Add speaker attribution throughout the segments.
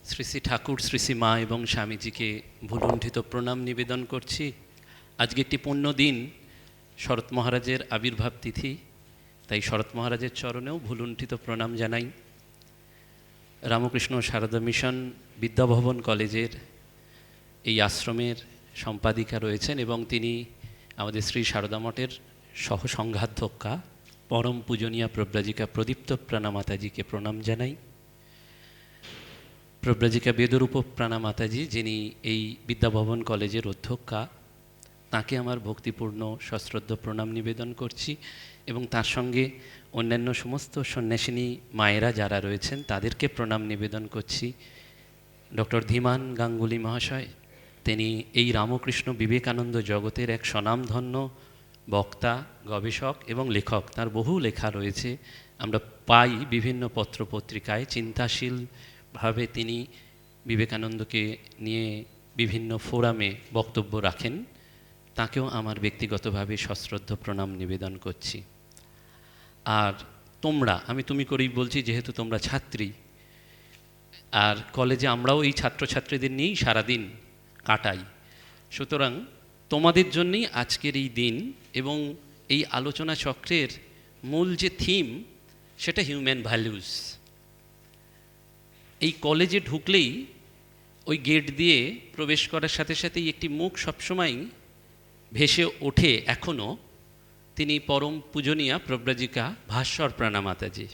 Speaker 1: শ্রী শ্রী ঠাকুর, শ্রী শ্রী মা এবং স্বামীজিকে ভুলুণ্ঠিত প্রণাম নিবেদন করছি। আজকে একটি পুণ্য দিন, শরৎ মহারাজের আবির্ভাব তিথি, তাই শরৎ মহারাজের চরণেও ভুলুণ্ঠিত প্রণাম জানাই। রামকৃষ্ণ সারদা মিশন বিদ্যাভবন কলেজের এই আশ্রমের সম্পাদিকা রয়েছেন এবং তিনি আমাদের শ্রী সারদা মঠের সহসংঘাধ্যক্ষা পরম পূজনীয়া প্রব্রাজিকা প্রদীপ্ত প্রাণা মাতাজিকে প্রণাম জানাই। প্রব্রাজিকা বেদরূপ প্রাণা মাতাজি, যিনি এই বিদ্যাভবন কলেজের অধ্যক্ষা, তাকে আমার ভক্তিপূর্ণ সশ্রদ্ধ প্রণাম নিবেদন করছি এবং তার সঙ্গে অন্যান্য সমস্ত সন্ন্যাসিনী মায়েরা যারা রয়েছেন তাদেরকে প্রণাম নিবেদন করছি। ডক্টর ধীমান গাঙ্গুলি মহাশয়, তিনি এই রামকৃষ্ণ বিবেকানন্দ জগতের এক স্বনামধন্য বক্তা, গবেষক এবং লেখক। তার বহু লেখা রয়েছে, আমরা পাই বিভিন্ন পত্রপত্রিকায়। চিন্তাশীলভাবে তিনি বিবেকানন্দকে নিয়ে বিভিন্ন ফোরামে বক্তব্য রাখেন। তাকেও আমার ব্যক্তিগতভাবে সশ্রদ্ধ প্রণাম নিবেদন করছি। আর তোমরা, আমি তুমি করেই বলছি যেহেতু তোমরা ছাত্রী, আর কলেজে আমরাও এই ছাত্রছাত্রীদের নিয়েই সারাদিন কাটাই, সুতরাং তোমাদের জন্যই আজকের এই দিন এবং এই আলোচনা চক্রের মূল যে থিম সেটা হিউম্যান ভ্যালুস। এই কলেজে ঢুকলেই ওই গেট দিয়ে প্রবেশ করার সাথে সাথেই একটি মুখ সবসময় ভেসে ওঠে এখনও, তিনি পরম পূজনীয়া প্রব্রাজিকা ভাস্বর প্রাণা মাতাজি।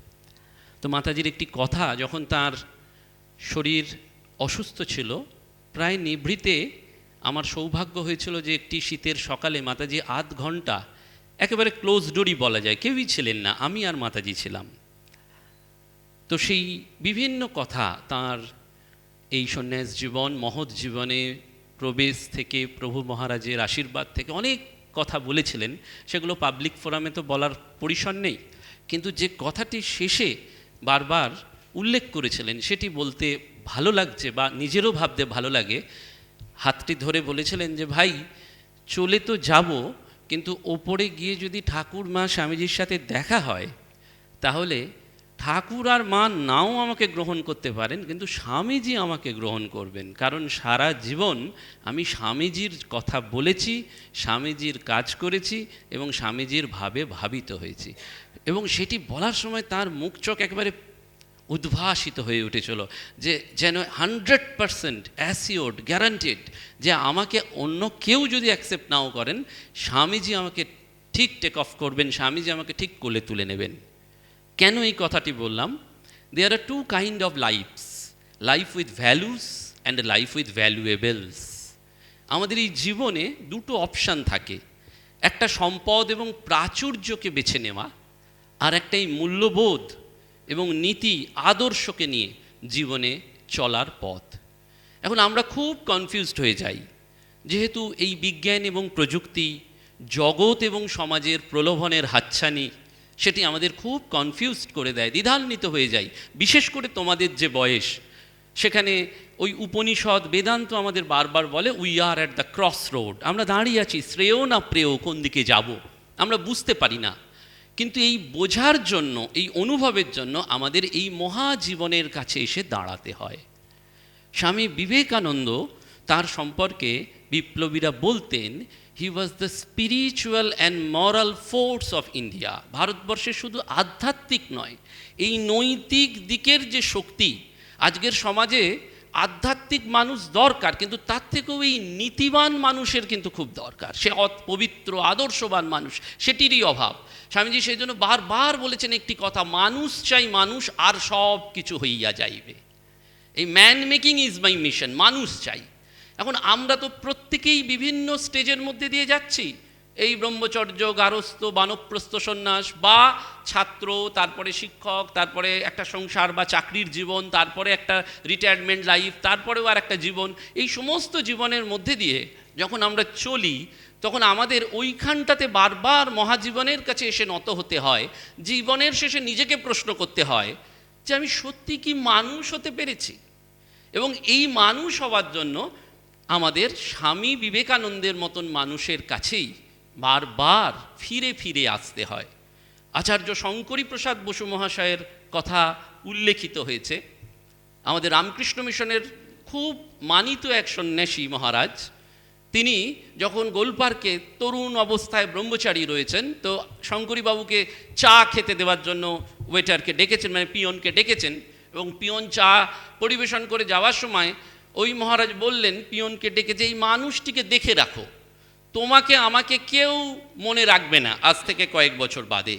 Speaker 1: তো মাতাজির একটি কথা, যখন তার শরীর অসুস্থ ছিল, প্রায় নিভৃতে আমার সৌভাগ্য হয়েছিল যে একটি শীতের সকালে মাতাজি আধ ঘন্টা একেবারে ক্লোজ ডোরই বলা যায়, কেউই ছিলেন না, আমি আর মাতাজি ছিলাম। তো সেই বিভিন্ন কথা তার এই সন্ন্যাস জীবন, মহৎ জীবনে প্রবেশ থেকে, প্রভু মহারাজের আশীর্বাদ থেকে অনেক কথা বলেছিলেন, সেগুলো পাবলিক ফোরামে তো বলার পরিসর নেই, কিন্তু যে কথাটি শেষে বারবার উল্লেখ করেছিলেন সেটি বলতে ভালো লাগছে বা নিজেরও ভাবতে ভালো লাগে। হাতটি ধরে বলেছিলেন যে ভাই, চলে তো যাব, কিন্তু ওপরে গিয়ে যদি ঠাকুর মা স্বামীজির সাথে দেখা হয়, তাহলে ঠাকুর আর মা নাও আমাকে গ্রহণ করতে পারেন, কিন্তু স্বামীজি আমাকে গ্রহণ করবেন, কারণ সারা জীবন আমি স্বামীজির কথা বলেছি, স্বামীজির কাজ করেছি এবং স্বামীজির ভাবে ভাবিত হয়েছি। এবং সেটি বলার সময় তার মুখ চোখ একেবারে উদ্ভাসিত হয়ে উঠেছিল, যে যেন 100% অ্যাসিওর্ড, গ্যারান্টেড যে আমাকে অন্য কেউ যদি অ্যাকসেপ্ট নাও করেন, স্বামীজি আমাকে ঠিক টেক অফ করবেন, স্বামীজি আমাকে ঠিক কোলে তুলে নেবেন। কেন এই কথাটি বললাম? There are two kind of lifes, life with values and life with valuables. আমাদের এই জীবনে দুটো অপশান থাকে, একটা সম্পদ এবং প্রাচুর্যকে বেছে নেওয়া, আর একটা এই মূল্যবোধ এবং নীতি আদর্শকে নিয়ে জীবনে চলার পথ। এখন আমরা খুব কনফিউজড হয়ে যাই, যেহেতু এই বিজ্ঞান এবং প্রযুক্তি, জগৎ এবং সমাজের প্রলোভনের হাতছানি, সেটি আমাদের খুব কনফিউজড করে দেয়, দ্বিধান্বিত হয়ে যায়। বিশেষ করে তোমাদের যে বয়স, সেখানে ওই উপনিষদ বেদান্ত আমাদের বারবার বলে we are at the cross road, আমরা দাঁড়িয়ে আছি, শ্রেয় না প্রেয়, কোন দিকে যাব আমরা বুঝতে পারি না। কিন্তু এই বোঝার জন্য, এই অনুভবের জন্য আমাদের এই মহাজীবনের কাছে এসে দাঁড়াতে হয়। স্বামী বিবেকানন্দ, তার সম্পর্কে বিপ্লবীরা বলতেন, he was the spiritual and moral force of India. ভারতবর্ষে শুধু আধ্যাত্মিক নয়, এই নৈতিক দিকের যে শক্তি, আজকের সমাজে আধ্যাত্মিক মানুষ দরকার, কিন্তু তার থেকেও এই নীতিবান মানুষের কিন্তু খুব দরকার, সে পবিত্র আদর্শবান মানুষ, সেটিরই অভাব। স্বামীজি সেই জন্য বারবার বলেছেন একটি কথা, মানুষ চাই মানুষ, আর সব কিছু হইয়া যাইবে। এই man making is my mission, মানুষ চাই। এখন আমরা তো প্রত্যেকেই বিভিন্ন স্টেজের মধ্যে দিয়ে যাচ্ছি, এই ব্রহ্মচর্য, গারস্থ, বানপ্রস্থ সন্ন্যাস, বা ছাত্র, তারপরে শিক্ষক, তারপরে একটা সংসার বা চাকরির জীবন, তারপরে একটা রিটায়ারমেন্ট লাইফ, তারপরেও আর একটা জীবন। এই সমস্ত জীবনের মধ্যে দিয়ে যখন আমরা চলি, তখন আমাদের ওইখানটাতে বারবার মহাজীবনের কাছে এসে নত হতে হয়। জীবনের শেষে নিজেকে প্রশ্ন করতে হয় যে আমি সত্যি কি মানুষ হতে পেরেছি? এবং এই মানুষ হওয়ার জন্য আমাদের স্বামী বিবেকানন্দের মতন মানুষের কাছেই বারবার ফিরে ফিরে আসতে হয়। আচার্য শঙ্করী প্রসাদ বসু মহাশয়ের কথা উল্লেখিত হয়েছে, আমাদের রামকৃষ্ণ মিশনের খুব মানিত এক সন্ন্যাসী মহারাজ, তিনি যখন গোলপার্কে তরুণ অবস্থায় ব্রহ্মচারী রয়েছেন, তো শঙ্করীবাবুকে চা খেতে দেওয়ার জন্য ওয়েটারকে ডেকেছেন, মানে পিয়নকে ডেকেছেন, এবং পিয়ন চা পরিবেশন করে যাওয়ার সময় ওই মহারাজ বললেন পিয়নকে ডেকে যে এই মানুষটিকে দেখে রাখো, তোমাকে আমাকে কেউ মনে রাখবে না আজ থেকে কয়েক বছর বাদে,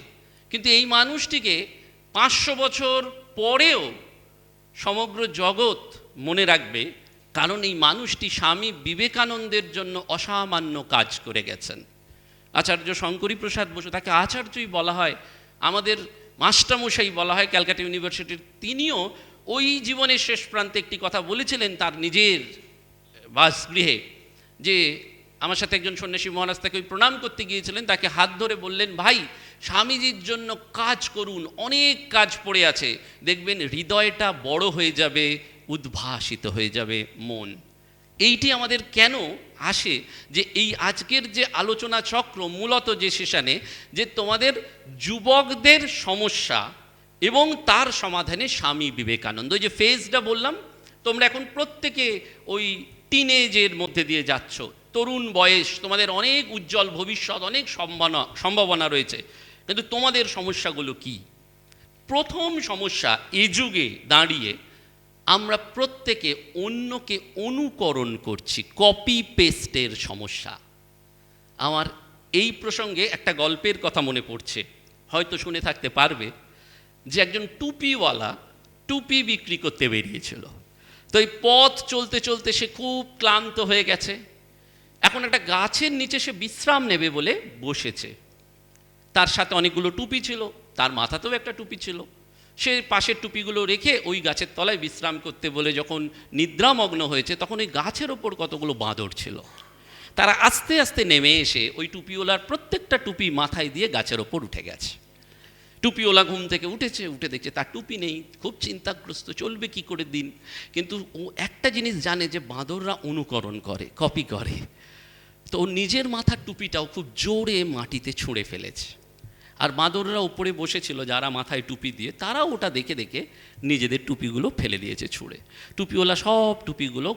Speaker 1: কিন্তু এই মানুষটিকে 500 বছর পরেও সমগ্র জগৎ মনে রাখবে, কারণ এই মানুষটি স্বামী বিবেকানন্দের জন্য অসামান্য কাজ করে গেছেন। আচার্য শঙ্করী প্রসাদ বসু, তাকে আচার্যই বলা হয়, আমাদের মাস্টারমশাই বলা হয় ক্যালকাটা ইউনিভার্সিটির, তিনিও ওই জীবনের শেষ প্রান্তে একটি কথা বলেছিলেন তার নিজের বাসগৃহে, যে আমার সাথে একজন সন্ন্যাসী মহারাজ তাকে ওই প্রণাম করতে গিয়েছিলেন, তাকে হাত ধরে বললেন, ভাই স্বামীজির জন্য কাজ করুন, অনেক কাজ পড়ে আছে, দেখবেন হৃদয়টা বড় হয়ে যাবে, উদ্ভাসিত হয়ে যাবে মন। এইটি আমাদের কেন আসে যে এই আজকের যে আলোচনা চক্র মূলত যে সেশনে, যে তোমাদের যুবকদের সমস্যা এবং তার সমাধানে স্বামী বিবেকানন্দ, যে ফেজটা বললাম, তোমরা এখন প্রত্যেকে ওই টিনেজের মধ্যে দিয়ে যাচ্ছ, তরুণ বয়স, তোমাদের অনেক উজ্জ্বল ভবিষ্যৎ, অনেক সম্ভাবনা রয়েছে, কিন্তু তোমাদের সমস্যাগুলো কি? প্রথম সমস্যা, এ যুগে দাঁড়িয়ে আমরা প্রত্যেকে অন্যকে অনুকরণ করছি, কপি পেস্টের সমস্যা। আমার এই প্রসঙ্গে একটা গল্পের কথা মনে পড়ছে, হয়তো শুনে থাকতে পারবে, যে একজন টুপিওয়ালা টুপি বিক্রি করতে বেরিয়েছিল। তো এই পথ চলতে চলতে সে খুব ক্লান্ত হয়ে গেছে, এখন একটা গাছের নিচে সে বিশ্রাম নেবে বলে বসেছে। তার সাথে অনেকগুলো টুপি ছিল, তার মাথাতেও একটা টুপি ছিল। সে পাশের টুপিগুলো রেখে ওই গাছের তলায় বিশ্রাম করতে বলে যখন নিদ্রামগ্ন হয়েছে, তখন ওই গাছের ওপর কতগুলো বাঁদর ছিল। তারা আস্তে আস্তে নেমে এসে ওই টুপিওয়ালার প্রত্যেকটা টুপি মাথায় দিয়ে গাছের ওপর উঠে গেছে। টুপিওয়ালা ঘুম থেকে উঠেছে, উঠে দেখছে তার টুপি নেই, খুব চিন্তাগ্রস্ত, চলবে কি করে দিন। কিন্তু ও একটা জিনিস জানে, যে বাঁদররা অনুকরণ করে, কপি করে। তো ও নিজের মাথার টুপিটাও খুব জোরে মাটিতে ছুঁড়ে ফেলেছে, আর বাঁদররা উপরে বসেছিল যারা মাথায় টুপি দিয়ে, তারাও ওটা দেখে দেখে নিজেদের টুপিগুলো ফেলে দিয়েছে ছুঁড়ে। টুপিওয়ালা সব টুপিগুলো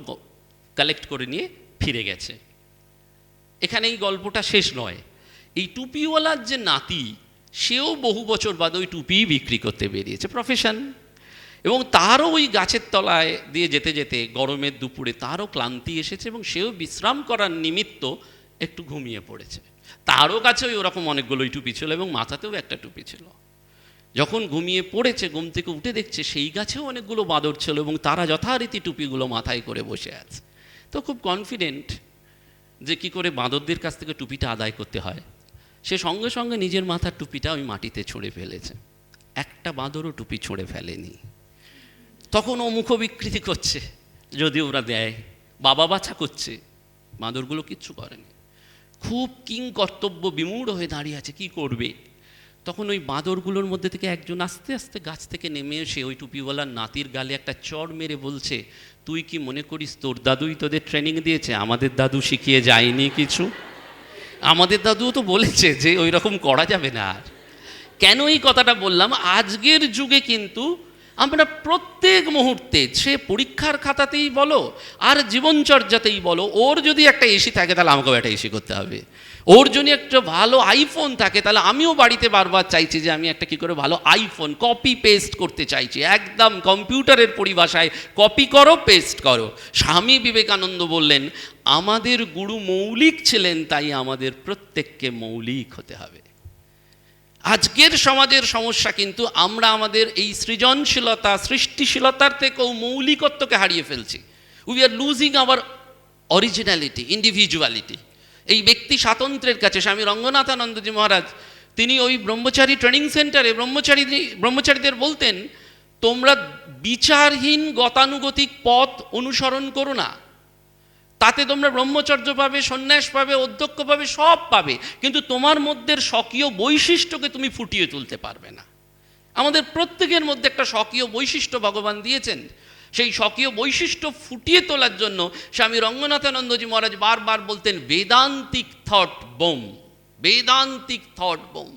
Speaker 1: কালেক্ট করে নিয়ে ফিরে গেছে। এখানে এই গল্পটা শেষ নয়। এই টুপিওয়ালার যে নাতি, সেও বহু বছর বাদ ওই টুপি বিক্রি করতে বেরিয়েছে, প্রফেশন, এবং তারও ওই গাছের তলায় দিয়ে যেতে যেতে গরমের দুপুরে তারও ক্লান্তি এসেছে, এবং সেও বিশ্রাম করার নিমিত্ত একটু ঘুমিয়ে পড়েছে। তারও কাছে ওই ওরকম অনেকগুলোই টুপি ছিল, এবং মাথাতেও একটা টুপি ছিল। যখন ঘুমিয়ে পড়েছে, ঘুম থেকে উঠে দেখছে সেই গাছেও অনেকগুলো বাঁদর ছিল, এবং তারা যথারীতি টুপিগুলো মাথায় করে বসে আছে। তো খুব কনফিডেন্ট যে কী করে বাঁদরদের কাছ থেকে টুপিটা আদায় করতে হয়, সে সঙ্গে সঙ্গে নিজের মাথার টুপিটা ওই মাটিতে ছুঁড়ে ফেলেছে। একটা বাঁদরও টুপি ছুঁড়ে ফেলেনি। তখন ও মুখ বিকৃতি করছে, যদি ওরা দেয়, বাবা বাছা করছে, বাঁদরগুলো কিচ্ছু করেনি। খুব কিং কর্তব্য বিমূঢ় হয়ে দাঁড়িয়ে আছে, কি করবে। তখন ওই বাঁদরগুলোর মধ্যে থেকে একজন আস্তে আস্তে গাছ থেকে নেমে এসে ওই টুপিওয়ালার নাতির গালে একটা চড় মেরে বলছে, তুই কি মনে করিস তোর দাদুই তোদের ট্রেনিং দিয়েছে? আমাদের দাদু শিখিয়ে যায়নি কিছু। আমাদের দাদুও তো বলেছে যে ওই রকম করা যাবে না। আর কেন এই কথাটা বললাম, আজকের যুগে কিন্তু আমরা প্রত্যেক মুহূর্তে, সে পরীক্ষার খাতাতেই বলো আর জীবনচর্যাতেই বলো, ওর যদি একটা এসি থাকে তাহলে আমাকেও একটা এসি করতে হবে, ওর যদি একটা ভালো আইফোন থাকে তাহলে আমিও বাড়িতে বারবার চাইছি যে আমি একটা কী করে ভালো আইফোন, কপি পেস্ট করতে চাইছি, একদম কম্পিউটারের পরিভাষায় কপি করো, পেস্ট করো। স্বামী বিবেকানন্দ বললেন, আমাদের গুরু মৌলিক ছিলেন, তাই আমাদের প্রত্যেককে মৌলিক হতে হবে। আজকের সমাজের সমস্যা কিন্তু আমরা আমাদের এই সৃজনশীলতা, সৃষ্টিশীলতার থেকেও মৌলিকত্বকে হারিয়ে ফেলছি। We are losing our originality, individuality. এই ব্যক্তি স্বাতন্ত্র্যের কাছে স্বামী রঙ্গনাথানন্দজি মহারাজ, তিনি ওই ব্রহ্মচারী ট্রেনিং সেন্টারে ব্রহ্মচারীদের বলতেন, তোমরা বিচারহীন গতানুগতিক পথ অনুসরণ করো না, তাতে তোমরা ব্রহ্মচর্য পাবে, সন্ন্যাস পাবে, অধ্যক্ষ পাবে, সব পাবে, কিন্তু তোমার মধ্যে স্বকীয় বৈশিষ্ট্যকে তুমি ফুটিয়ে তুলতে পারবে না। আমাদের প্রত্যেকের মধ্যে একটা স্বকীয় বৈশিষ্ট্য ভগবান দিয়েছেন। সেই স্বকীয় বৈশিষ্ট্য ফুটিয়ে তোলার জন্য স্বামী রঙ্গনাথানন্দজি মহারাজ বারবার বলতেন, বেদান্তিক থট বোম, বেদান্তিক থট বোম।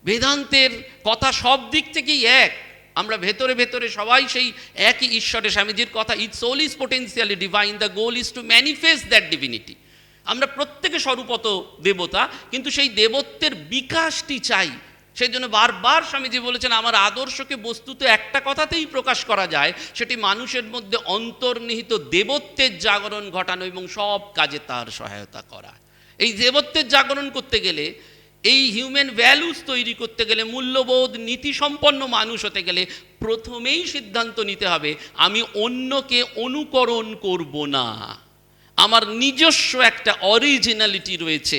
Speaker 1: বেদান্তের কথা সব দিক থেকেই এক, আমরা ভেতরে ভেতরে সবাই সেই একই ঈশ্বরে, স্বামীজির কথা, each soul is potentially divine, the goal is to manifest that divinity. আমরা প্রত্যেকে স্বরূপত দেবতা, কিন্তু সেই দেবত্বের বিকাশটি চাই। সেই জন্য বারবার স্বামীজি বলেছেন, আমার আদর্শকে বস্তুত একটা কথাতেই প্রকাশ করা যায়, সেটি মানুষের মধ্যে অন্তর্নিহিত দেবত্বের জাগরণ ঘটানো এবং সব কাজে তার সহায়তা করা। এই দেবত্বের জাগরণ করতে গেলে, এই হিউম্যান ভ্যালুস তৈরি করতে গেলে, মূল্যবোধ নীতিসম্পন্ন মানুষ হতে গেলে প্রথমেই সিদ্ধান্ত নিতে হবে, আমি অন্যকে অনুকরণ করব না। আমার নিজস্ব একটা অরিজিনালিটি রয়েছে,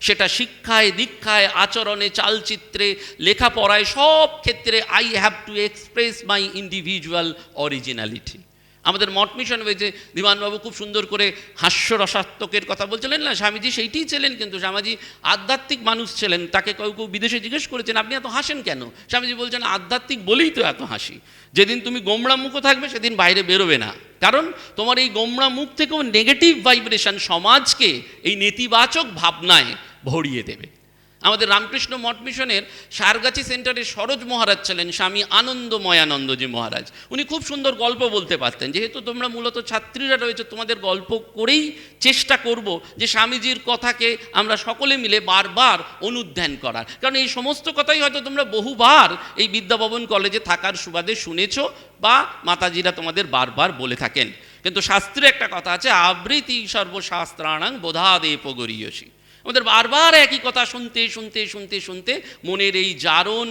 Speaker 1: সেটা শিক্ষায়, দীক্ষায়, আচরণে, চালচিত্রে, লেখাপড়ায়, সব ক্ষেত্রে I have to express my individual originality. আমাদের মঠ মিশন হয়েছে, ধীমানবাবু খুব সুন্দর করে হাস্যরসাত্মকের কথা বলছিলেন না, স্বামীজি সেইটিই ছিলেন, কিন্তু স্বামীজি আধ্যাত্মিক মানুষ ছিলেন। তাকে কেউ কেউ বিদেশে জিজ্ঞেস করেছেন, আপনি এত হাসেন কেন? স্বামীজি বলছেন, আধ্যাত্মিক বলেই তো এত হাসি। যেদিন তুমি গোমড়া মুখো থাকবে সেদিন বাইরে বেরোবে না, কারণ তোমার এই গোমড়া মুখ থেকেও নেগেটিভ ভাইব্রেশন সমাজকে এই নেতিবাচক ভাবনায় ভরিয়ে দেবে। আমাদের রামকৃষ্ণ মঠ মিশনের সারগাছি সেন্টারে সরোজ মহারাজ ছিলেন, স্বামী আনন্দময়ানন্দজি মহারাজ। উনি খুব সুন্দর গল্প বলতে পারতেন। যেহেতু তোমরা মূলত ছাত্রীরা রয়েছে, তোমাদের গল্প করেই চেষ্টা করব যে স্বামীজির কথাকে আমরা সকলে মিলে বারবার অনুধ্যান করার, কারণ এই সমস্ত কথাই হয়তো তোমরা বহুবার এই বিদ্যাভবন কলেজে থাকার সুবাদে শুনেছ বা মাতাজিরা তোমাদের বারবার বলে থাকেন। কিন্তু শাস্ত্রে একটা কথা আছে, আবৃত্তি সর্বশাস্ত্রাণাং বোধাদেপ গরীয়সী। আমাদের বারবার একই কথা শুনতে শুনতে শুনতে শুনতে মনের এই জারণ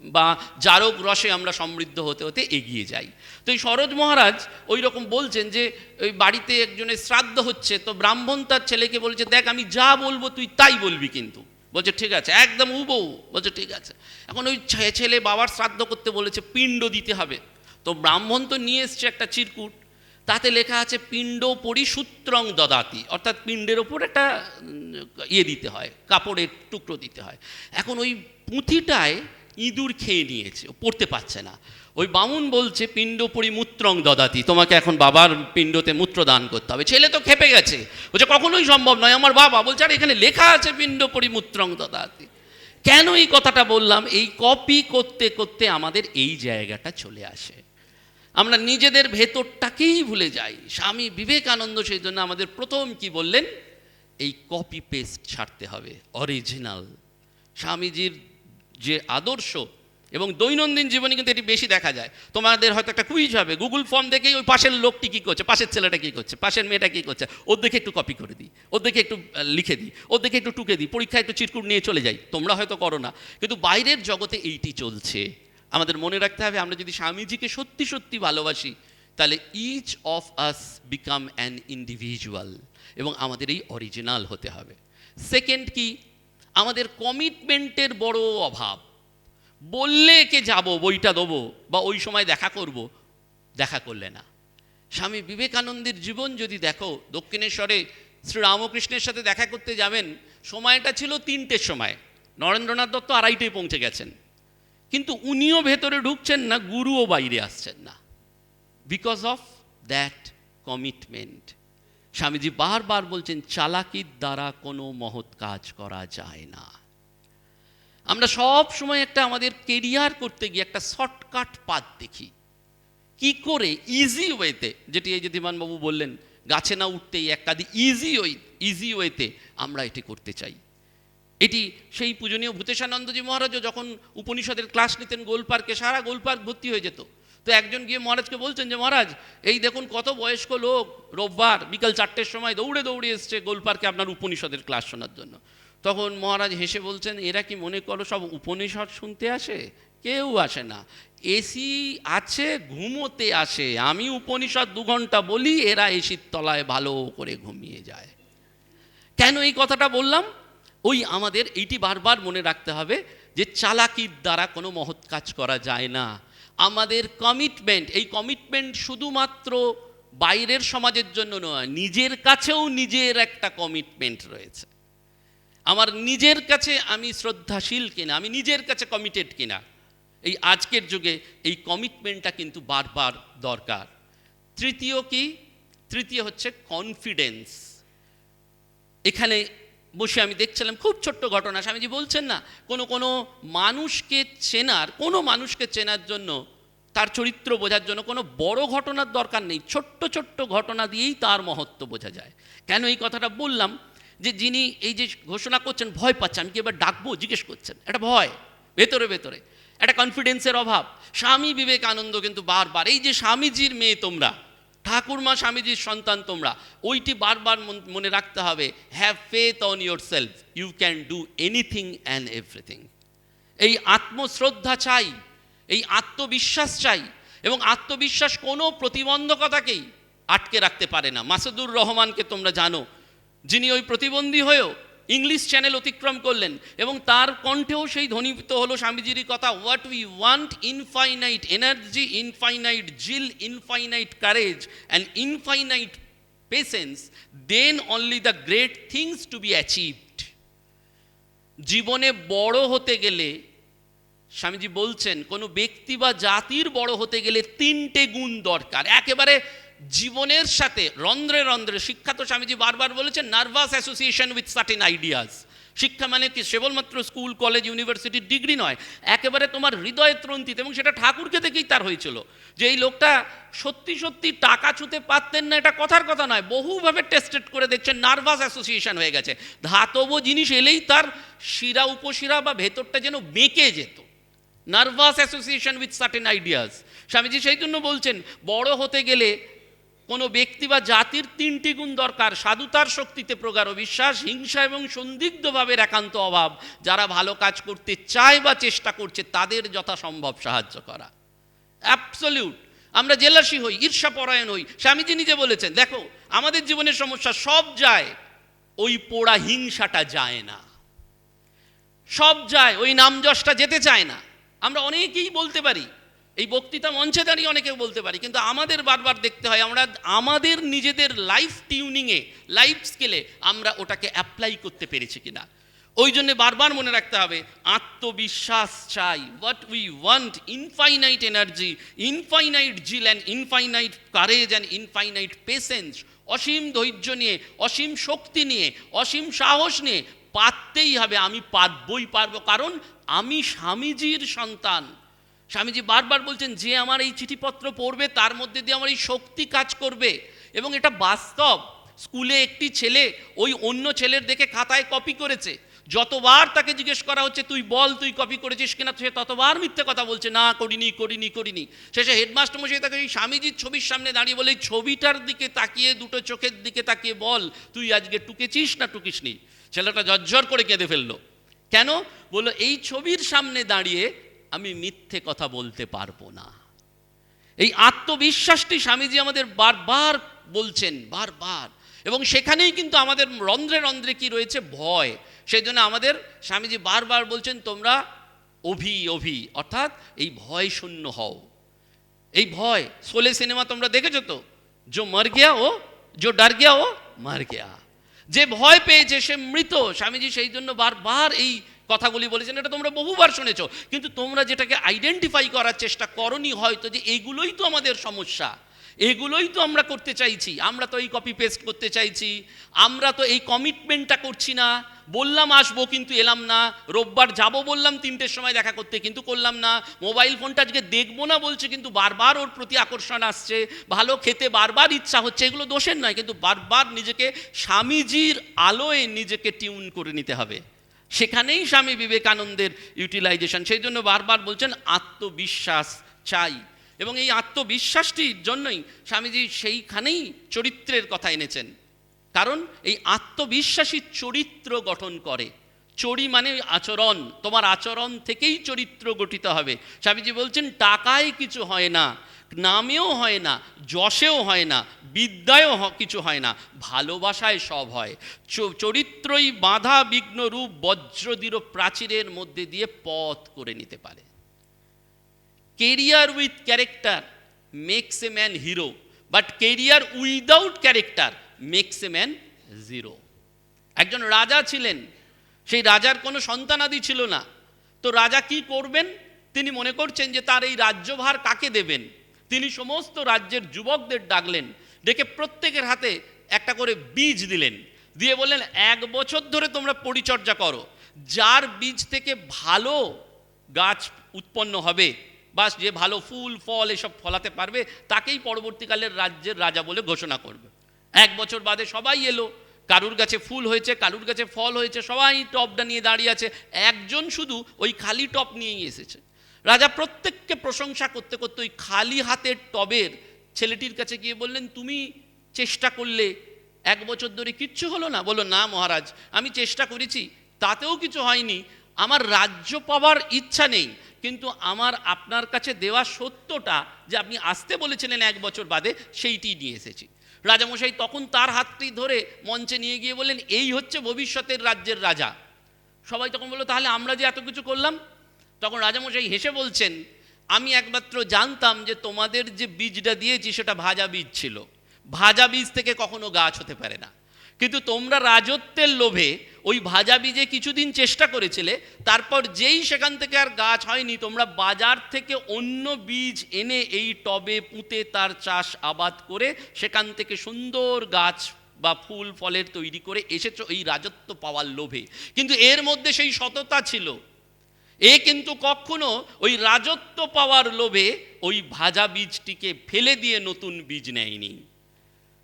Speaker 1: বা জারক রসে আমরা সমৃদ্ধ হতে হতে এগিয়ে যাই। তো এই সরোজ মহারাজ ওই রকম বলছেন যে ওই বাড়িতে একজনের শ্রাদ্ধ হচ্ছে, তো ব্রাহ্মণ তার ছেলেকে বলছে, দেখ আমি যা বলবো তুই তাই বলবি কিন্তু। বলছে ঠিক আছে, একদম উবৌ। বলছে ঠিক আছে। এখন ওই ছেলে বাবার শ্রাদ্ধ করতে বলেছে, পিণ্ড দিতে হবে। তো ব্রাহ্মণ তো নিয়ে এসছে একটা চিরকুট, তাতে লেখা আছে পিণ্ড পরিসূত্রং দদাতি, অর্থাৎ পিণ্ডের ওপর একটা দিতে হয়, কাপড়ের টুকরো দিতে হয়। এখন ওই পুঁথিটায় ইঁদুর খেয়ে নিয়েছে, ও পড়তে পারছে না। ওই বামুন বলছে পিণ্ড পরিমূত্রং দদাতি, তোমাকে এখন বাবার পিণ্ডতে মূত্র দান করতে হবে। ছেলে তো খেপে গেছে, বলছে কখনোই সম্ভব নয়, আমার বাবা। বলছে আর এখানে লেখা আছে পিণ্ড পরিমূত্রং দদাতি। কেন এই কথাটা বললাম? এই কপি করতে করতে আমাদের এই জায়গাটা চলে আসে, আমরা নিজেদের ভেতরটাকেই ভুলে যাই। স্বামী বিবেকানন্দ সেই জন্য আমাদের প্রথম কি বললেন, এই কপি পেস্ট ছাড়তে হবে, অরিজিনাল স্বামীজির যে আদর্শ। এবং দৈনন্দিন জীবনে কিন্তু এটি বেশি দেখা যায়। তোমাদের হয়তো একটা কুইজ হবে, গুগল ফর্ম দেখেই ওই পাশের লোকটি কী করছে, পাশের ছেলেটা কী করছে, পাশের মেয়েটা কী করছে, ওর দেখে একটু কপি করে দিই, ওর দেখে একটু লিখে দিই, ওর দেখে একটু টুকে দিই, পরীক্ষায় একটু চিরকুট নিয়ে চলে যাই। তোমরা হয়তো করো না, কিন্তু বাইরের জগতে এইটি চলছে। আমাদের মনে রাখতে হবে, আমরা যদি স্বামীজিকে সত্যি সত্যি ভালোবাসি, তাহলে each of us become an individual, এবং আমাদের এই অরিজিনাল হতে হবে। সেকেন্ড কি, আমাদের কমিটমেন্টের বড় অভাব। বললে কে যাব, বইটা দেবো বা ওই সময় দেখা করব, দেখা করলে না। স্বামী বিবেকানন্দের জীবন যদি দেখো, দক্ষিণেশ্বরে শ্রীরামকৃষ্ণের সাথে দেখা করতে যাবেন, সময়টা ছিল 3টের সময়, নরেন্দ্রনাথ দত্ত 2:30টায় পৌঁছে গেছেন, কিন্তু উনিও ভেতরে ঢুকছেন না, গুরুও বাইরে আসছেন না, because of that commitment. Swamiji বারবার বলছেন, চালাকির দ্বারা কোনো মহৎ কাজ করা যায় না। আমরা সব সময় একটা আমাদের কেরিয়ার করতে গিয়ে একটা শর্টকাট পাথ দেখি, কি করে ইজি ওয়েতে, যেটি এই যে ধীমানবাবু বললেন, গাছে না উঠতেই এক কাদি ইজি ওয়েতে আমরা এটি করতে চাই। এটি সেই পূজনীয় ভূতেশানন্দজি মহারাজও যখন উপনিষদের ক্লাস নিতেন গোলপার্কে, সারা গোলপার্ক ভর্তি হয়ে যেত। তো একজন গিয়ে মহারাজকে বলছেন যে মহারাজ, এই দেখুন কত বয়স্ক লোক রোববার বিকাল 4টের সময় দৌড়ে দৌড়ে এসছে গোলপার্কে আপনার উপনিষদের ক্লাস শোনার জন্য। তখন মহারাজ হেসে বলছেন, এরা কি মনে করো সব উপনিষদ শুনতে আসে? কেউ আসে না, এসি আছে, ঘুমোতে আসে। আমি উপনিষদ 2 ঘন্টা বলি, এরা এসির তলায় ভালো করে ঘুমিয়ে যায়। কেন এই কথাটা বললাম? ওই আমাদের এইটি বারবার মনে রাখতে হবে যে চালাকির দ্বারা কোনো মহৎ কাজ করা যায় না। আমাদের কমিটমেন্ট, এই কমিটমেন্ট শুধুমাত্র বাইরের সমাজের জন্য নয়, নিজের কাছেও নিজের একটা কমিটমেন্ট রয়েছে। আমার নিজের কাছে আমি শ্রদ্ধাশীল কিনা, আমি নিজের কাছে কমিটেড কিনা, এই আজকের যুগে এই কমিটমেন্টটা কিন্তু বারবার দরকার। তৃতীয় হচ্ছে কনফিডেন্স। এখানে বসে আমি দেখছিলাম খুব ছোট্ট ঘটনা, স্বামীজি বলছেন না, কোনো মানুষকে চেনার জন্য তার চরিত্র বোঝার জন্য কোনো বড় ঘটনার দরকার নেই, ছোট্ট ছোট্ট ঘটনা দিয়েই তার মহত্ব বোঝা যায়। কেন এই কথাটা বললাম, যে যিনি এই যে ঘোষণা করছেন ভয় পাচ্ছে, আমি কি এবার ডাকবো জিজ্ঞেস করছেন, একটা ভয় ভেতরে ভেতরে, একটা কনফিডেন্সের অভাব। স্বামী বিবেকানন্দ কিন্তু বারবার এই যে স্বামীজির মেয়ে তোমরা, ঠাকুরমা স্বামীজির সন্তান তোমরা, ওইটি বারবার মনে রাখতে হবে, have faith on yourself, you can do anything and everything. এই আত্মশ্রদ্ধা চাই, এই আত্মবিশ্বাস চাই, এবং আত্মবিশ্বাস কোনো প্রতিবন্ধকতাকেই আটকে রাখতে পারে না। মাসুদুর রহমানকে তোমরা জানো, যিনি ওই প্রতিবন্ধী হয়েও ইংলিশ চ্যানেল অতিক্রম করলেন, এবং তার কণ্ঠেও সেই ধ্বনিত হলো স্বামীজির কথা, what we want infinite energy, infinite zeal, infinite courage and infinite patience, then only the great things to be achieved. জীবনে বড় হতে গেলে স্বামীজি বলছেন, কোনো ব্যক্তি বা জাতির বড় হতে গেলে তিনটে গুণ দরকার, একেবারে জীবনের সাথে রন্ধ্রে রন্ধ্রে। শিক্ষা তো স্বামীজি বারবার বলেছেন, nervous association with certain ideas. শিক্ষা মানে কি কেবলমাত্র স্কুল কলেজ ইউনিভার্সিটির ডিগ্রি নয়, একেবারে তোমার হৃদয় ত্রন্তিত। এবং সেটা ঠাকুরকে দেখেই তার হয়েছিল, যে এই লোকটা সত্যি সত্যি টাকা ছুঁতে পারতেন না, এটা কথার কথা নয়, বহুভাবে টেস্টেড করে দেখছেন, নার্ভাস অ্যাসোসিয়েশন হয়ে গেছে। ধাতব জিনিস এলেই তার শিরা উপশিরা বা ভেতরটা যেন বেঁকে যেত। Nervous association with certain ideas. Swamiji সেই জন্য বলছেন, বড় হতে গেলে কোনো ব্যক্তি বা জাতির তিনটি গুণ দরকার: সাধুতার শক্তিতে প্রগাঢ় বিশ্বাস, হিংসা এবং সন্দিগ্ধভাবের একান্ত অভাব, যারা ভালো কাজ করতে চায় বা চেষ্টা করছে তাদের যথাসম্ভব সাহায্য করা। অ্যাবসলিউট। আমরা জেলাসি হই, ঈর্ষাপরায়ণ হই। স্বামীজি নিজে বলেছেন, দেখো আমাদের জীবনের সমস্যা সব যায়, ওই পোড়া হিংসাটা যায় না। সব যায়, ওই নামযশটা যেতে চায় না। আমরা অনেকেই বলতে পারি, এই বক্তৃতা মঞ্চে দাঁড়িয়ে অনেকেও বলতে পারি, কিন্তু আমাদের বারবার দেখতে হয় আমরা আমাদের নিজেদের লাইফ টিউনিংয়ে, লাইফ স্কেলে আমরা ওটাকে অ্যাপ্লাই করতে পেরেছি কিনা। ওই জন্যে বারবার মনে রাখতে হবে, আত্মবিশ্বাস চাই। What we want infinite energy, infinite zeal and infinite courage and infinite patience. অসীম ধৈর্য নিয়ে, অসীম শক্তি নিয়ে, অসীম সাহস নিয়ে পারতেই হবে। আমি পারবই পারবো, কারণ আমি স্বামীজির সন্তান। স্বামীজি বারবার বলছেন, যে আমার এই চিঠিপত্র পড়বে তার মধ্যে দিয়ে আমার এই শক্তি কাজ করবে। এবং এটা বাস্তব। স্কুলে একটি ছেলে ওই অন্য ছেলের দেখে খাতায় কপি করেছে, যতবার তাকে জিজ্ঞেস করা হচ্ছে তুই বল তুই কপি করেছিস কিনা, সে ততবার মিথ্যে কথা বলছে, না করিনি করিনি করিনি। শেষে হেডমাস্টার মশাই তাকে এই স্বামীজির ছবির সামনে দাঁড়িয়ে বলে, এই ছবিটার দিকে তাকিয়ে, দুটো চোখের দিকে তাকিয়ে বল তুই আজকে টুকেছিস না টুকিসনি। ছেলেটা ঝরঝর করে কেঁদে ফেললো। কেন? বললো, এই ছবির সামনে দাঁড়িয়ে আমি মিথ্যে কথা বলতে পারবো না। এই আত্মবিশ্বাসটি স্বামীজি আমাদের বারবার বলছেন, বারবার। এবং সেখানেই কিন্তু আমাদের রন্ধ্রে রন্ধ্রে কি রয়েছে? ভয়। সেই জন্য আমাদের স্বামীজি বারবার বলছেন, তোমরা অর্থাৎ এই ভয় শূন্য হও। এই ভয়, শোলে সিনেমা তোমরা দেখেছো তো, জো মর গিয়া ও জো ডার গিয়া ও মর গিয়া। যে ভয় পেয়েছে সে মৃত। স্বামীজি সেই জন্য বারবার এই কথাগুলি বলেছেন। এটা তোমরা বহুবার শুনেছো, কিন্তু তোমরা যেটাকে আইডেন্টিফাই করার চেষ্টা করনি হয়তো, যে এগুলোই তো আমাদের সমস্যা, এগুলোই তো আমরা করতে চাইছি। আমরা তো এই কপি পেস্ট করতে চাইছি, আমরা তো এই কমিটমেন্টটা করছি না। বললাম আসবো কিন্তু এলাম না, রোববার যাব বললাম 3টের সময় দেখা করতে কিন্তু করলাম না, মোবাইল ফোনটা আজকে দেখবো না বলছে কিন্তু বারবার ওর প্রতি আকর্ষণ আসছে, ভালো খেতে বারবার ইচ্ছা হচ্ছে। এগুলো দোষের নয়, কিন্তু বারবার নিজেকে স্বামীজির আলোয় নিজেকে টিউন করে নিতে হবে। সেখানেই স্বামী বিবেকানন্দের ইউটিলাইজেশন। সেই জন্য বারবার বলছেন আত্মবিশ্বাস চাই। এবং এই আত্মবিশ্বাসটির জন্যই স্বামীজি সেইখানেই চরিত্রের কথা এনেছেন। কারণ এই আত্মবিশ্বাসী চরিত্র গঠন করে। চরি মানে আচরণ, তোমার আচরণ থেকেই চরিত্র গঠিত হবে। স্বামীজি বলছেন, টাকায় কিছু হয় না, নামেও হয় না, যশেও হয় না, বিদ্যায়ও কিছু হয় না, ভালোবাসায় সব হয়। চরিত্রই বাধা বিঘ্ন রূপ বজ্রদৃঢ় প্রাচীরের মধ্যে দিয়ে পথ করে নিতে পারে। Career with character makes a man hero, but career without character makes a man zero. একজন রাজা ছিলেন, সেই রাজার কোনো সন্তানাদি ছিল না। তো রাজা কি করবেন? তিনি মনে করছেন যে তার এই রাজ্যভার কাকে দেবেন। তিনি সমস্ত রাজ্যের যুবকদের ডাকলেন, ডেকে প্রত্যেকের হাতে একটা করে বীজ দিলেন, দিয়ে বললেন 1 বছর ধরে তোমরা পরিচর্যা করো, যার বীজ থেকে ভালো গাছ উৎপন্ন হবে বা যে ভালো ফুল ফল এসব ফলাতে পারবে তাকেই পরবর্তীকালের রাজ্যের রাজা বলে ঘোষণা করবে। 1 বছর বাদে সবাই এলো, কারুর গাছে ফুল হয়েছে, কারুর গাছে ফল হয়েছে, সবাই টবটা নিয়ে দাঁড়িয়ে আছে, একজন শুধু ওই খালি টব নিয়েই এসেছে। রাজা প্রত্যেককে প্রশংসা করতে করতে ওই খালি হাতের টবের ছেলেটির কাছে গিয়ে বললেন, তুমি চেষ্টা করলে 1 বছর ধরে কিচ্ছু হলো না? বললো, না মহারাজ, আমি চেষ্টা করেছি, তাতেও কিছু হয়নি। আমার রাজ্য পাওয়ার ইচ্ছা নেই, কিন্তু আমার আপনার কাছে দেওয়া সত্যটা যে আপনি আসতে বলেছিলেন 1 বছর বাদে, সেইটি নিয়ে এসেছি। রাজামশাই তখন তার হাতটি ধরে মঞ্চে নিয়ে গিয়ে বললেন, এই হচ্ছে ভবিষ্যতের রাজ্যের রাজা। সবাই তখন বললো, তাহলে আমরা যে এত কিছু করলাম? তখন রাজামশাই হেসে বলছেন, আমি একমাত্র জানতাম যে তোমাদের যে বীজটা দিয়েছি সেটা ভাজা বীজ ছিল, ভাজা বীজ থেকে কখনো গাছ হতে পারে না। কিন্তু তোমরা রাজত্বের লোভে ওই ভাজা বীজে কিছুদিন চেষ্টা করেছিলে, তারপর যেই সেখান থেকে আর গাছ হয়নি, তোমরা বাজার থেকে অন্য বীজ এনে এই টবে পুঁতে তার চাষ আবাদ করে সেখান থেকে সুন্দর গাছ বা ফুল ফলের তৈরি করে এসেছো এই রাজত্ব পাওয়ার লোভে। কিন্তু এর মধ্যে সেই সততা ছিল। এ কিন্তু কখনো ওই রাজত্ব পাওয়ার লোভে ওই ভাজা বীজটিকে ফেলে দিয়ে নতুন বীজ নেয়নি।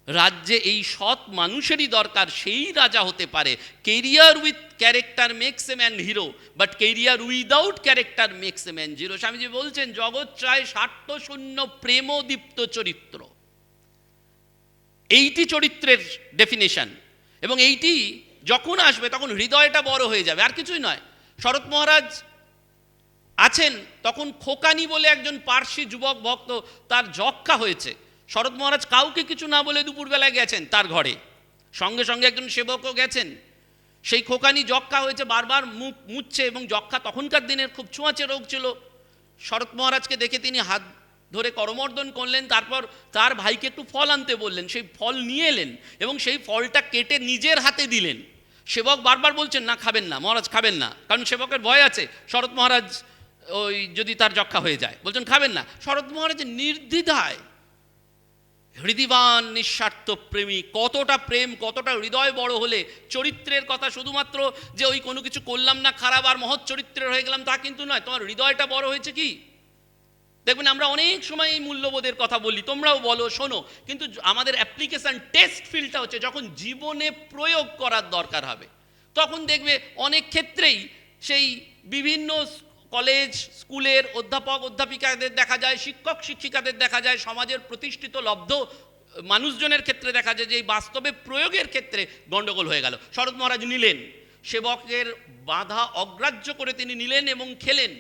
Speaker 1: রাজ্যে এই সৎ মানুষেরই দরকার, সেই রাজা হতে পারে। Career with character makes a man hero, but career without character makes a man zero. Swamiji বলছেন, জগৎ চায় স্বার্থশূন্য প্রেমদীপ্ত চরিত্র। এইটি চরিত্রের ডেফিনেশন, এবং এইটি যখন আসবে তখন হৃদয়টা বড় হয়ে যাবে, আর কিছুই নয়। শরৎ মহারাজ আছেন, তখন খোকানি বলে একজন পার্সি যুবক ভক্ত, তার যক্ষা হয়েছে। শরৎ মহারাজ কাউকে কিছু না বলে দুপুরবেলায় গেছেন তার ঘরে, সঙ্গে সঙ্গে একজন সেবকও গেছেন। সেই খোকানি যক্ষা হয়েছে, বারবার মুখ মুছছে, এবং যক্ষা তখনকার দিনের খুব ছোঁয়াচে রোগ ছিল। শরৎ মহারাজকে দেখে তিনি হাত ধরে করমর্দন করলেন, তারপর তার ভাইকে একটু ফল আনতে বললেন, সেই ফল নিয়ে এলেন এবং সেই ফলটা কেটে নিজের হাতে দিলেন। সেবক বারবার বলছেন, না খাবেন না মহারাজ, খাবেন না, কারণ সেবকের ভয় আছে শরৎ মহারাজ ওই যদি তার যক্ষা হয়ে যায়, বলছেন খাবেন না। শরৎ মহারাজ নির্দ্বিধায়, হৃদিবান নিঃস্বার্থ প্রেমী, কতটা প্রেম, কতটা হৃদয় বড় হলে চরিত্রের কথা শুধুমাত্র যে ওই কোনো কিছু করলাম না খারাপ আর মহৎ চরিত্রের হয়ে গেলাম তা কিন্তু নয়, তোমার হৃদয়টা বড় হয়েছে কি। দেখবেন আমরা অনেক সময় এই মূল্যবোধের কথা বলি, তোমরাও বলো, শোনো, কিন্তু আমাদের অ্যাপ্লিকেশন টেস্ট ফিল্ডটা হচ্ছে যখন জীবনে প্রয়োগ করার দরকার হবে, তখন দেখবে অনেক ক্ষেত্রেই সেই বিভিন্ন কলেজ স্কুলের অধ্যাপক অধ্যাপিকাদের দেখা যায়, শিক্ষক শিক্ষিকাদের দেখা যায়, সমাজের প্রতিষ্ঠিত লব্ধ মানুষজনের ক্ষেত্রে দেখা যায় যে এই বাস্তবে প্রয়োগের ক্ষেত্রে গণ্ডগোল হয়ে গেল। শরৎ মহারাজ নিলেন, সেবকের বাধা অগ্রাহ্য করে তিনি নিলেন এবং খেলেন।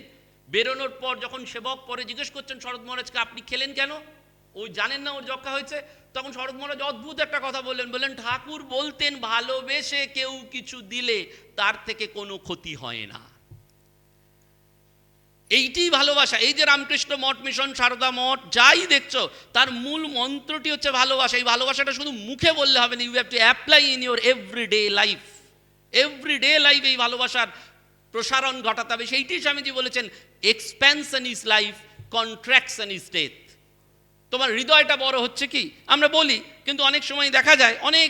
Speaker 1: বেরোনোর পর যখন সেবক পরে জিজ্ঞেস করছেন শরৎ মহারাজকে, আপনি খেলেন কেন? ওই জানেন না ওর যক্ষা হয়েছে? তখন শরৎ মহারাজ অদ্ভুত একটা কথা বললেন, ঠাকুর বলতেন ভালোবেসে কেউ কিছু দিলে তার থেকে কোনো ক্ষতি হয় না। এইটি ভালোবাসা। এই যে রামকৃষ্ণ মঠ মিশন, সারদা মঠ যাই দেখছো, তার মূল মন্ত্রটি হচ্ছে ভালোবাসা। এই ভালোবাসাটা শুধু মুখে বললে হবে না, you have to apply in your everyday life. Everyday life এই ভালোবাসার প্রসারণ ঘটাতে হবে। সেইটি স্বামীজি বলেছেন, expansion is life, contraction is death. তোমার হৃদয়টা বড় হচ্ছে কি আমরা বলি, কিন্তু অনেক সময় দেখা যায়, অনেক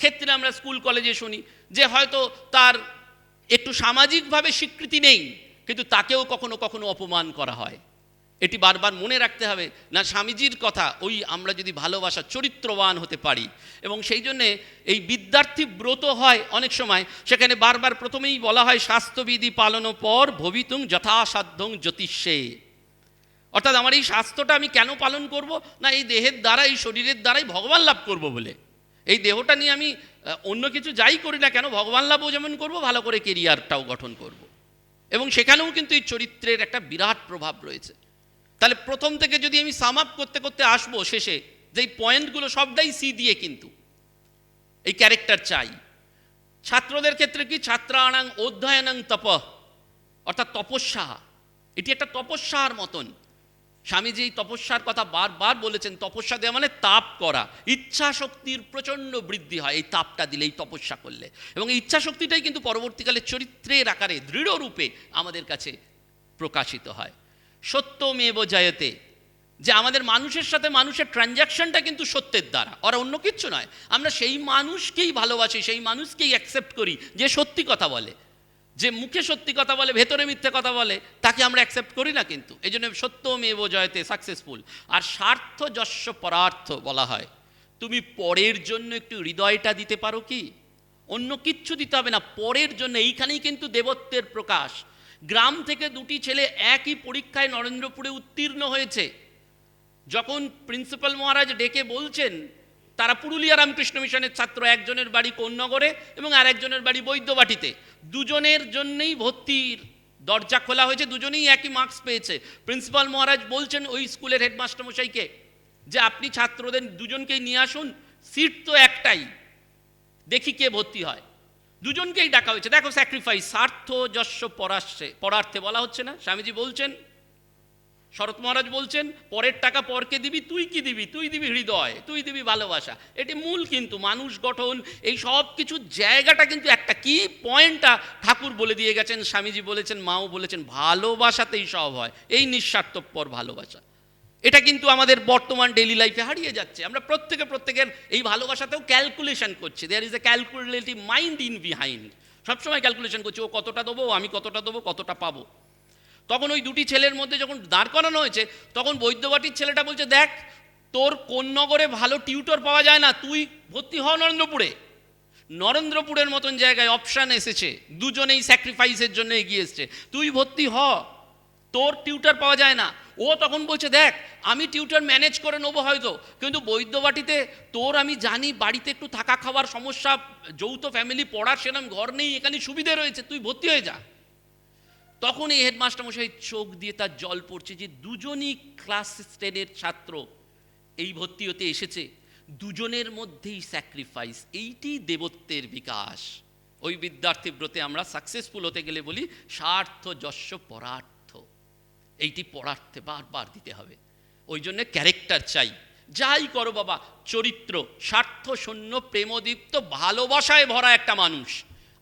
Speaker 1: ক্ষেত্রে আমরা স্কুল কলেজে শুনি যে হয়তো তার একটু সামাজিকভাবে স্বীকৃতি নেই, কিন্তু তাকেও কখনো কখনো অপমান করা হয়। এটি বারবার মনে রাখতে হবে। না, স্বামীজির কথা, ওই আমরা যদি ভালোবাসা চরিত্রবান হতে পারি, এবং সেই জন্যে এই বিদ্যার্থী ব্রত হয় অনেক সময়, সেখানে বারবার প্রথমেই বলা হয় স্বাস্থ্যবিধি পালন পর ভবিতুং যথাসাধ্যং জ্যোতিষে। অর্থাৎ আমার এই স্বাস্থ্যটা আমি কেন পালন করব? না, এই দেহের দ্বারা, এই শরীরের দ্বারাই ভগবান লাভ করব বলে। এই দেহটা নিয়ে আমি অন্য কিছু যাই করি না কেন, ভগবান লাভও যেমন করব, ভালো করে কেরিয়ারটাও গঠন করব। এবং সেখানেও কিন্তু এই চরিত্রের একটা বিরাট প্রভাব রয়েছে। তাহলে প্রথম থেকে যদি আমি সাম আপ করতে করতে আসবো শেষে, যেই পয়েন্টগুলো সবটাই সি দিয়ে কিন্তু এই ক্যারেক্টার চাই। ছাত্রদের ক্ষেত্রে কি, ছাত্রাণাং অধ্যয়নাং তপ, অর্থাৎ তপস্যা। এটি একটা তপস্যার মতন। স্বামীজি এই তপস্যার কথা বারবার বলেছেন। তপস্যা দেওয়া মানে তাপ করা, ইচ্ছা শক্তির প্রচণ্ড বৃদ্ধি হয় এই তাপটা দিলে, এই তপস্যা করলে। এবং এই ইচ্ছা শক্তিটাই কিন্তু পরবর্তীকালে চরিত্রের আকারে দৃঢ় রূপে আমাদের কাছে প্রকাশিত হয়। সত্যমেব জয়তে, যে আমাদের মানুষের সাথে মানুষের ট্রানজ্যাকশনটা কিন্তু সত্যের দ্বারা, আর অন্য কিচ্ছু নয়। আমরা সেই মানুষকেই ভালোবাসি, সেই মানুষকেই অ্যাকসেপ্ট করি যে সত্যি কথা বলে। যে মুখে সত্যি কথা বলে ভেতরে মিথ্যে কথা বলে তাকে আমরা অ্যাকসেপ্ট করি না। কিন্তু এই জন্য সত্যমেব জয়তে সাকসেসফুল। আর স্বার্থ যস্য পরার্থ বলা হয়, তুমি পরের জন্য একটু হৃদয়টা দিতে পারো কি? অন্য কিচ্ছু দিতে হবে না, পরের জন্য। এইখানেই কিন্তু দেবত্বের প্রকাশ। গ্রাম থেকে দুটি ছেলে একই পরীক্ষায় নরেন্দ্রপুরে উত্তীর্ণ হয়েছে। যখন প্রিন্সিপাল মহারাজ ডেকে বলছেন, তারা পুরুলিয়া রামকৃষ্ণ মিশনের ছাত্র, একজনের বাড়ি কোন্নগরে এবং আর একজনের বাড়ি বৈদ্যবাটিতে, দুজনের জন্যই ভর্তির দরজা খোলা হয়েছে, দুজনেই একই মার্কস পেয়েছে। প্রিন্সিপাল মহারাজ বলছেন ওই স্কুলের হেডমাস্টার মশাইকে যে আপনি ছাত্রদের দুজনকেই নিয়ে আসুন, সিট তো একটাই, দেখি কে ভর্তি হয়। দুজনকেই ডাকা হয়েছে। দেখো স্যাক্রিফাইস, স্বার্থ যস্য পরার্থে বলা হচ্ছে না? স্বামীজি বলছেন, শরৎ মহারাজ বলছেন, পরের টাকা পরকে দিবি, তুই কি দিবি? তুই দিবি হৃদয়, তুই দিবি ভালোবাসা। এটি মূল। কিন্তু মানুষ গঠন, এই সব কিছু জায়গাটা কিন্তু একটা কি পয়েন্টটা ঠাকুর বলে দিয়ে গেছেন, স্বামীজি বলেছেন, মাও বলেছেন, ভালোবাসাতেই সব হয়। এই নিঃস্বার্থপর ভালোবাসা, এটা কিন্তু আমাদের বর্তমান ডেইলি লাইফে হারিয়ে যাচ্ছে। আমরা প্রত্যেকের এই ভালোবাসাতেও ক্যালকুলেশন করছি। There is a calculative mind in behind. সবসময় ক্যালকুলেশন করছি, ও কতটা দেবো, আমি কতটা দেবো, কতটা পাবো। তখন ওই দুটি ছেলের মধ্যে যখন দাঁড় করানো হয়েছে, তখন বৈদ্যবাটির ছেলেটা বলছে, দেখ তোর কোন নগরে ভালো টিউটর পাওয়া যায় না, তুই ভর্তি হ নরেন্দ্রপুরে। নরেন্দ্রপুরের মতন জায়গায় অপশান এসেছে, দুজনেই স্যাক্রিফাইসের জন্য এগিয়ে এসছে, তুই ভর্তি হ, তোর টিউটর পাওয়া যায় না। ও তখন বলছে, দেখ আমি টিউটর ম্যানেজ করে নেবো হয়তো, কিন্তু বৈদ্যবাটিতে তোর আমি জানি বাড়িতে একটু থাকা খাওয়ার সমস্যা, যৌথ ফ্যামিলি, পড়ার সেরকম ঘর নেই, এখানে সুবিধে রয়েছে, তুই ভর্তি হয়ে যা। তখন এই হেডমাস্টার মশাই চোখ দিয়ে তার জল পড়ছে যে দুজনই ক্লাস 10-এর ছাত্র, এই ভর্তি হতে এসেছে, দুজনের মধ্যেই স্যাক্রিফাইস। এইটি দেবত্বের বিকাশ। ওই বিদ্যার্থী ব্রতে আমরা সাকসেসফুল হতে গেলে বলি স্বার্থ যস্য পরার্থ। এইটি পরার্থে বারবার দিতে হবে। ওই জন্য ক্যারেক্টার চাই। যাই করো বাবা, চরিত্র, স্বার্থ শূন্য, প্রেমদীপ্ত, ভালোবাসায় ভরা একটা মানুষ,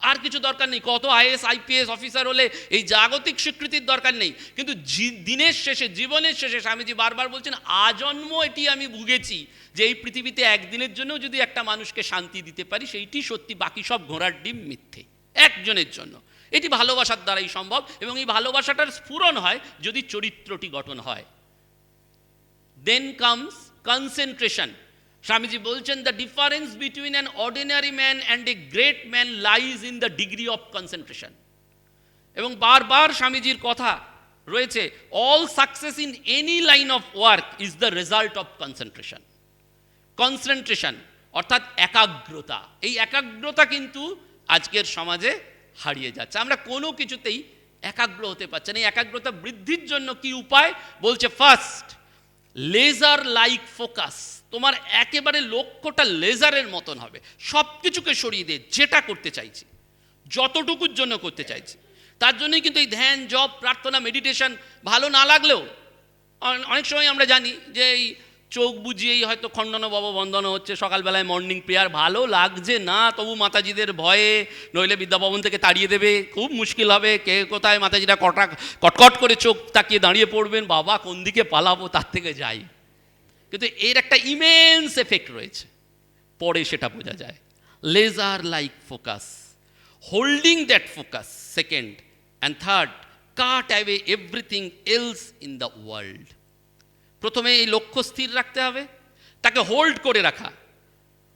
Speaker 1: আর কিছু দরকার নেই। কত আইএস আইপিএস অফিসার হলে এই জাগতিক স্বীকৃতির দরকার নেই, কিন্তু দিনের শেষে, জীবনের শেষে, স্বামীজি বারবার বলছেন, আজন্ম এটি আমি ভুগেছি যে এই পৃথিবীতে একদিনের জন্য যদি একটা মানুষকে শান্তি দিতে পারি, সেইটি সত্যি, বাকি সব ঘোড়ার ডিম মিথ্যে। একজনের জন্য। এটি ভালোবাসার দ্বারাই সম্ভব, এবং এই ভালোবাসাটার স্ফুরণ হয় যদি চরিত্রটি গঠন হয়। দেন কামস কনসেন্ট্রেশন। স্বামীজি বলছেন, the difference between an ordinary man and a great man lies in the degree of concentration. এবং বারবার স্বামীজির কথা রয়েছে, all success in any line of work is the result of concentration. Concentration অর্থাৎ একাগ্রতা। এই একাগ্রতা কিন্তু আজকের সমাজে হারিয়ে যাচ্ছে। আমরা কোনো কিছুতেই একাগ্র হতে পারছি না। এই একাগ্রতা বৃদ্ধির জন্য কি উপায়? বলছে, ফার্স্ট, লেজার লাইক ফোকাস। তোমার একেবারে লক্ষ্যটা লেজারের মতন হবে। সব কিছুকে সরিয়ে দিয়ে যেটা করতে চাইছি, যতটুকুর জন্য করতে চাইছি, তার জন্যই কিন্তু এই ধ্যান, জপ, প্রার্থনা, মেডিটেশন ভালো না লাগলেও অনেক সময় আমরা জানি যে এই চোখ বুঝিয়েই হয়তো খণ্ডন বাবা বন্দনা হচ্ছে, সকালবেলায় মর্নিং প্রেয়ার, ভালো লাগছে না, তবু মাতাজিদের ভয়ে, নইলে বিদ্যাভবন থেকে তাড়িয়ে দেবে, খুব মুশকিল হবে, কে কোথায় মাতাজিরা কটকট করে চোখ তাকিয়ে দাঁড়িয়ে পড়বেন, বাবা কোন দিকে পালাবো, তার থেকে যাই। কিন্তু এর একটা ইমেন্স এফেক্ট রয়েছে, পরে সেটা বোঝা যায়। Laser like focus, holding that focus, second, and third, cut away everything else in the world. প্রথমে এই লক্ষ্য স্থির রাখতে হবে, তাকে হোল্ড করে রাখা,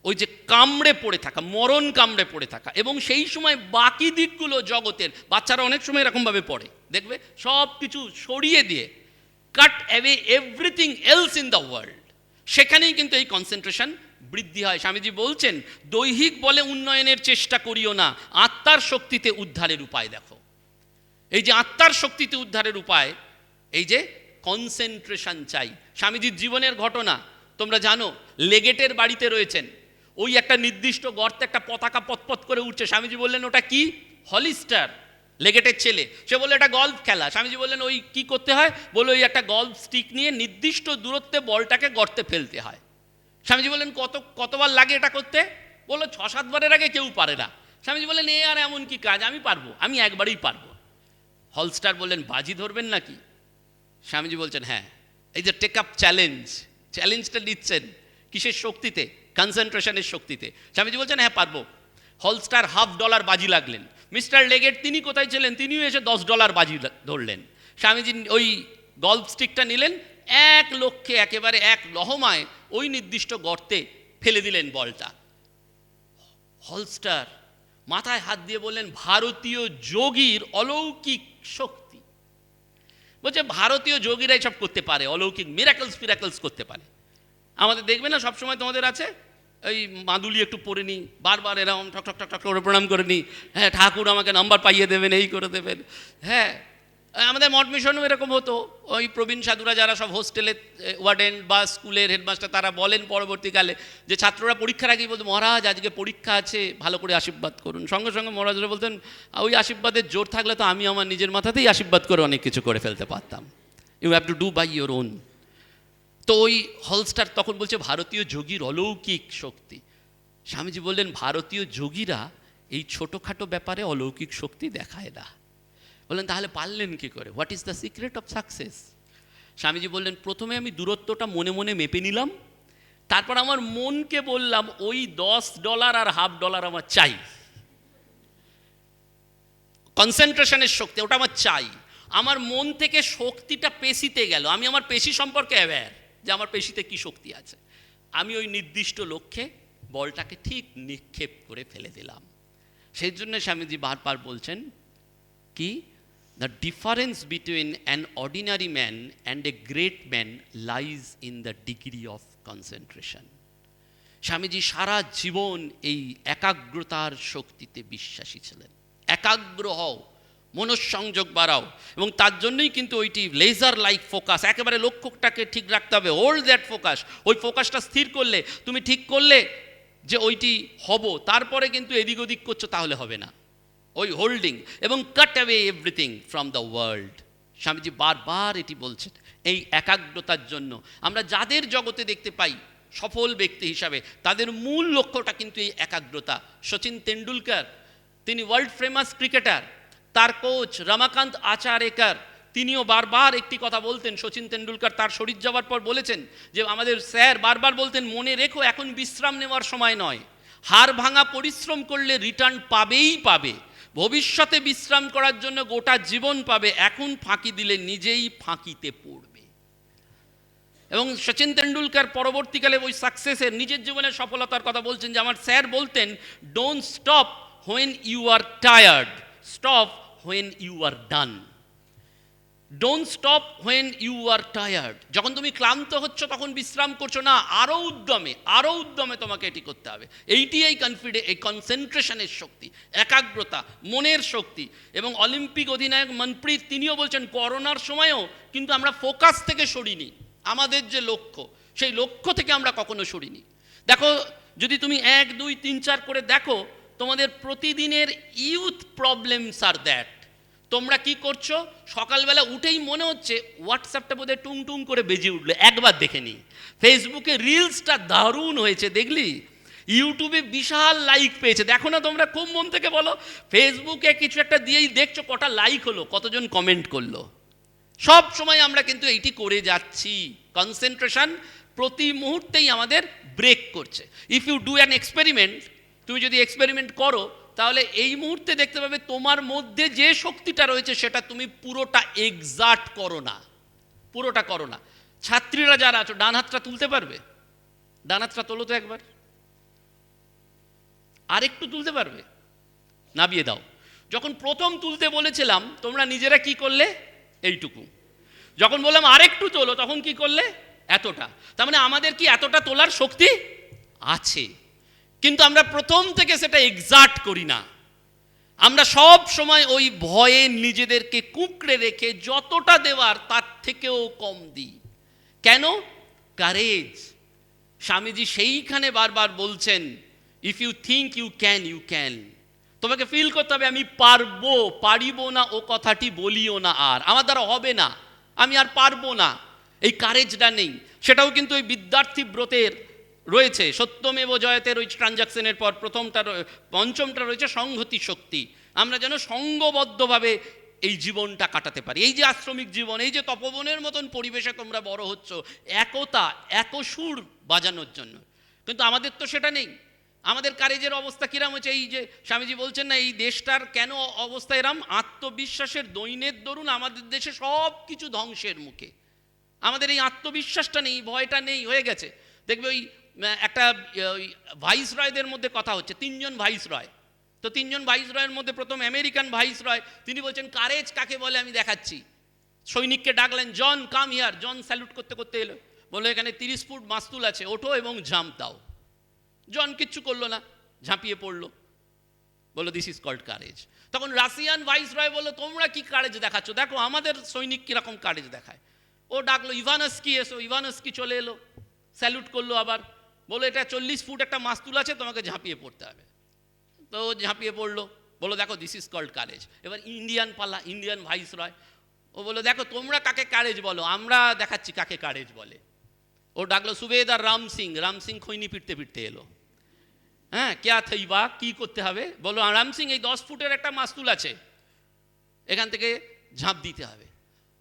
Speaker 1: ওই যে কামড়ে পড়ে থাকা, মরণ কামড়ে পড়ে থাকা, এবং সেই সময় বাকি দিকগুলো জগতের, বাচ্চারা অনেক সময় এরকমভাবে পড়ে, দেখবে সব কিছু সরিয়ে দিয়ে cut away everything else in the world, সেখানেই কিন্তু এই কনসেন্ট্রেশন বৃদ্ধি হয়। স্বামীজি বলছেন, দৈহিক বলে উন্নয়নের চেষ্টা করিও না, আত্মার শক্তিতে উদ্ধারের উপায় দেখো। এই যে আত্মার শক্তিতে উদ্ধারের উপায়, এই যে কনসেন্ট্রেশন চাই। স্বামীজির জীবনের ঘটনা তোমরা জানো, লেগেটের বাড়িতে রয়েছেন, ওই একটা নির্দিষ্ট গর্তে একটা পতাকা পতপত করে উঠছে। স্বামীজি বললেন, ওটা কি? হলিস্টার, লেগেটের ছেলে। সে বললো, এটা গল্ফ খেলা। স্বামীজি বললেন, ওই কি করতে হয়? বললো, ওই একটা গল্ফ স্টিক নিয়ে নির্দিষ্ট দূরত্বে বলটাকে গর্তে ফেলতে হয়। স্বামীজি বললেন, কতবার লাগে এটা করতে? বললো, 6-7 বারের আগে কেউ পারে না। স্বামীজি বললেন, এ আর এমন কি কাজ, আমি পারবো, আমি একবারই পারবো। হলস্টার বললেন, বাজি ধরবেন নাকি? স্বামীজি বলছেন, হ্যাঁ। এই যে টেক আপ চ্যালেঞ্জটা দিচ্ছেন কিসের শক্তিতে? কনসেন্ট্রেশনের শক্তিতে। স্বামীজি বলছেন, হ্যাঁ পারবো। হলস্টার $50 বাজি লাগলেন, মিস্টার লেগেট তিনি কোথায় ছিলেন? তিনিও এসে $10 বাজি ধরলেন। স্বামীজি ওই গল্ফ স্টিকটা নিলেন, 1 লক্ষে একেবারে এক লহমায় ওই নির্দিষ্ট গর্তে ফেলে দিলেন বলটা। হলস্টার মাথায় হাত দিয়ে বললেন, ভারতীয় যোগীর অলৌকিক শক্তি। বলছে ভারতীয় যোগীরা এসব করতে পারে, অলৌকিক মিরাকলস করতে পারে। আমাদের দেখবে না সবসময় তোমাদের আছে ওই মাদুলি একটু পরে নিই, বারবার এরকম ঠক ঠক ঠক ঠক করে প্রণাম করে নিই, হ্যাঁ ঠাকুর আমাকে নাম্বার পাইয়ে দেবেন, এই করে দেবেন। হ্যাঁ, আমাদের মঠ মিশনও এরকম হতো। ওই প্রবীণ সাধুরা যারা সব হোস্টেলের ওয়ার্ডেন বা স্কুলের হেডমাস্টার, তারা বলেন পরবর্তীকালে যে ছাত্ররা পরীক্ষার আগেই বলতো, মহারাজ আজকে পরীক্ষা আছে, ভালো করে আশীর্বাদ করুন। সঙ্গে সঙ্গে মহারাজরা বলতেন, ওই আশীর্বাদের জোর থাকলে তো আমি আমার নিজের মাথাতেই আশীর্বাদ করে অনেক কিছু করে ফেলতে পারতাম। You have to do by your own. তো ওই হলস্টার তখন বলছে ভারতীয় যোগীর অলৌকিক শক্তি। স্বামীজি বললেন, ভারতীয় যোগীরা এই ছোটোখাটো ব্যাপারে অলৌকিক শক্তি দেখায় না। বললেন তাহলে পারলেন কি করে? What is the secret of success? Swamiji বললেন, প্রথমে আমি দূরত্বটা মনে মনে মেপে নিলাম, তারপর আমার মনকে বললাম ওই $10 আর $1/2 আমার চাই। কনসেন্ট্রেশনের শক্তি, ওটা আমার চাই। আমার মন থেকে শক্তিটা পেশিতে গেল, আমি আমার পেশি সম্পর্কে অ্যাওয়্যার যে আমার পেশিতে কি শক্তি আছে। আমি ওই নির্দিষ্ট লক্ষ্যে বলটাকে ঠিক নিক্ষেপ করে ফেলে দিলাম। সেই জন্য স্বামীজি বারবার বলছেন কি, the difference between an ordinary man and a great man lies in the degree of concentration. স্বামীজি সারা জীবন এই একাগ্রতার শক্তিতে বিশ্বাসী ছিলেন। একাগ্র হও, মনঃসংযোগ বাড়াও, এবং তার জন্যই কিন্তু ওইটি লেজার লাইক ফোকাস, একেবারে লক্ষ্যটাকে ঠিক রাখতে হবে। Hold that focus. ওই ফোকাসটা স্থির করলে, তুমি ঠিক করলে যে ওইটি হব, তারপরে কিন্তু এদিক ওদিক করছো, তাহলে হবে না। ওই হোল্ডিং এবং cut away everything from the world. স্বামীজি বারবার এটি বলছেন। এই একাগ্রতার জন্য আমরা যাদের জগতে দেখতে পাই সফল ব্যক্তি হিসাবে, তাদের মূল লক্ষ্যটা কিন্তু এই একাগ্রতা। সচিন তেন্ডুলকর, তিনি ওয়ার্ল্ড ফেমাস ক্রিকেটার, তার কোচ রমাকান্ত আচারেকর, তিনিও বারবার একটি কথা বলতেন। সচিন তেন্ডুলকর তার শরীর যাওয়ার পর বলেছেন যে আমাদের স্যার বারবার বলতেন, মনে রেখো এখন বিশ্রাম নেওয়ার সময় নয়, হাড় ভাঙা পরিশ্রম করলে রিটার্ন পাবেই পাবে, ভবিষ্যতে বিশ্রাম করার জন্য গোটা জীবন পাবে, এখন ফাঁকি দিলে নিজেই ফাঁকিতে পড়বে। এবং সচিন তেন্ডুলকর পরবর্তীকালে ওই সাকসেসের, নিজের জীবনের সফলতার কথা বলছেন যে আমার স্যার বলতেন, don't stop when you are tired, stop when you are done. Don't stop when you are tired. যখন তুমি ক্লান্ত হচ্ছ তখন বিশ্রাম করছো না, আরও উদ্যমে তোমাকে এটি করতে হবে। এইটি এই কনসেন্ট্রেশনের শক্তি, একাগ্রতা, মনের শক্তি। এবং অলিম্পিক অধিনায়ক মনপ্রীত তিনিও বলছেন, করোনার সময়ও কিন্তু আমরা ফোকাস থেকে সরিনি। আমাদের যে লক্ষ্য, সেই লক্ষ্য থেকে আমরা কখনো সরিনি। দেখো, যদি তুমি 1, 2, 3, 4 করে দেখো, তোমাদের প্রতিদিনের ইউথ প্রবলেমস আর দ্যাট। তোমরা কি করছো? সকালবেলা উঠেই মনে হচ্ছে হোয়াটসঅ্যাপটা বোধহয় টুং টুং করে বেজে উঠলো, একবার দেখে নি। ফেসবুকে রিলসটা দারুণ হয়েছে, দেখলি? ইউটিউবে বিশাল লাইক পেয়েছে, দেখো না তোমরা? খুব মন থেকে বলো, ফেসবুকে কিছু একটা দিয়েই দেখছো কটা লাইক হলো, কতজন কমেন্ট করলো। সব সময় আমরা কিন্তু এইটি করে যাচ্ছি। কনসেন্ট্রেশন প্রতি মুহূর্তেই আমাদের ব্রেক করছে। If you do an experiment, তুমি যদি এক্সপেরিমেন্ট করো, তাহলে এই মুহূর্তে দেখতে পাবে তোমার মধ্যে যে শক্তিটা রয়েছে সেটা তুমি পুরোটা এক্সার্ট করো না, পুরোটা করো না। ছাত্রীরা যারা আছো, ডান হাতটা তুলতে পারবে? ডান হাতটা তোলো তো একবার, আরেকটু তুলতে পারবে? নাবিয়ে দাও। যখন প্রথম তুলতে বলেছিলাম তোমরা নিজেরা কি করলে? এইটুকু। যখন বললাম আরেকটু তোলো, তখন কি করলে? এতটা। তার মানে আমাদের কি এতটা তোলার শক্তি আছে, কিন্তু আমরা প্রথম থেকে সেটা এক্সার্ট করি না। আমরা সব সময় ওই ভয়ে নিজেদেরকে কুঁকড়ে রেখে যতটা দেওয়ার তার থেকেও কম দিই। কেন? কারেজ। স্বামীজি সেইখানে বারবার বলছেন, if you think you can, you can. তোমাকে ফিল করতে হবে আমি পারবো, পারিব না ও কথাটি বলিও না, আর আমার দ্বারা হবে না, আমি আর পারবো না, এই কারেজটা নেই। সেটাও কিন্তু ওই বিদ্যার্থী ব্রতের রয়েছে। সত্যমেব জয়তের ওই ট্রানজাকশনের পর পঞ্চমটা রয়েছে সংহতি শক্তি। আমরা যেন সঙ্গবদ্ধভাবে এই জীবনটা কাটাতে পারি। এই যে আশ্রমিক জীবন, এই যে তপবনের মতন পরিবেশে তোমরা বড় হচ্ছ, একতা, একসুর বাজানোর জন্য, কিন্তু আমাদের তো সেটা নেই। আমাদের কারেজের অবস্থা কিরাম হচ্ছে, এই যে স্বামীজি বলছেন না, এই দেশটার কেন অবস্থা এরাম, আত্মবিশ্বাসের দৈন্যের দরুন আমাদের দেশে সব কিছু ধ্বংসের মুখে। আমাদের এই আত্মবিশ্বাসটা নেই, ভয়টা নেই, হয়ে গেছে। দেখবে ওই একটা ওই ভাইস রয়দের মধ্যে কথা হচ্ছে, 3জন ভাইস রয়। তো 3জন ভাইস রয়ের মধ্যে প্রথম আমেরিকান ভাইস রয়, তিনি বলছেন কারেজ কাকে বলে আমি দেখাচ্ছি। সৈনিককে ডাকলেন, জন কাম হিয়ার। জন স্যালুট করতে করতে এলো, বললো এখানে 30 ফুট মাস্তুল আছে, ওঠো এবং ঝাঁপ দাও। জন কিচ্ছু করলো না, ঝাঁপিয়ে পড়লো, বললো দিস ইজ কল্ড কারেজ। তখন রাশিয়ান ভাইস রয় বললো তোমরা কি কারেজ দেখাচ্ছ, দেখো আমাদের সৈনিক কিরকম কারেজ দেখায়। ও ডাকলো ইভানস্কি, এসো। ইভানস্কি চলে এলো, স্যালুট করলো আবার, বললো এটা 40 ফুট একটা মাস্তুল আছে, তোমাকে ঝাঁপিয়ে পড়তে হবে। তো ঝাঁপিয়ে পড়লো, বললো দেখো দিস ইজ কল্ড কারেজ। এবার ইন্ডিয়ান পালা, ইন্ডিয়ান ভাইস রয়, ও বললো দেখো তোমরা কাকে কারেজ বলো, আমরা দেখাচ্ছি কাকে কারেজ বলে। ও ডাকলো সুবেদার রাম সিং। রাম সিং খৈনি পিটতে পিটতে এলো। হ্যাঁ, ক্যা থইবা, কি করতে হবে? বলো রাম সিং এই 10 ফুটের একটা মাস্তুল আছে, এখান থেকে ঝাঁপ দিতে হবে।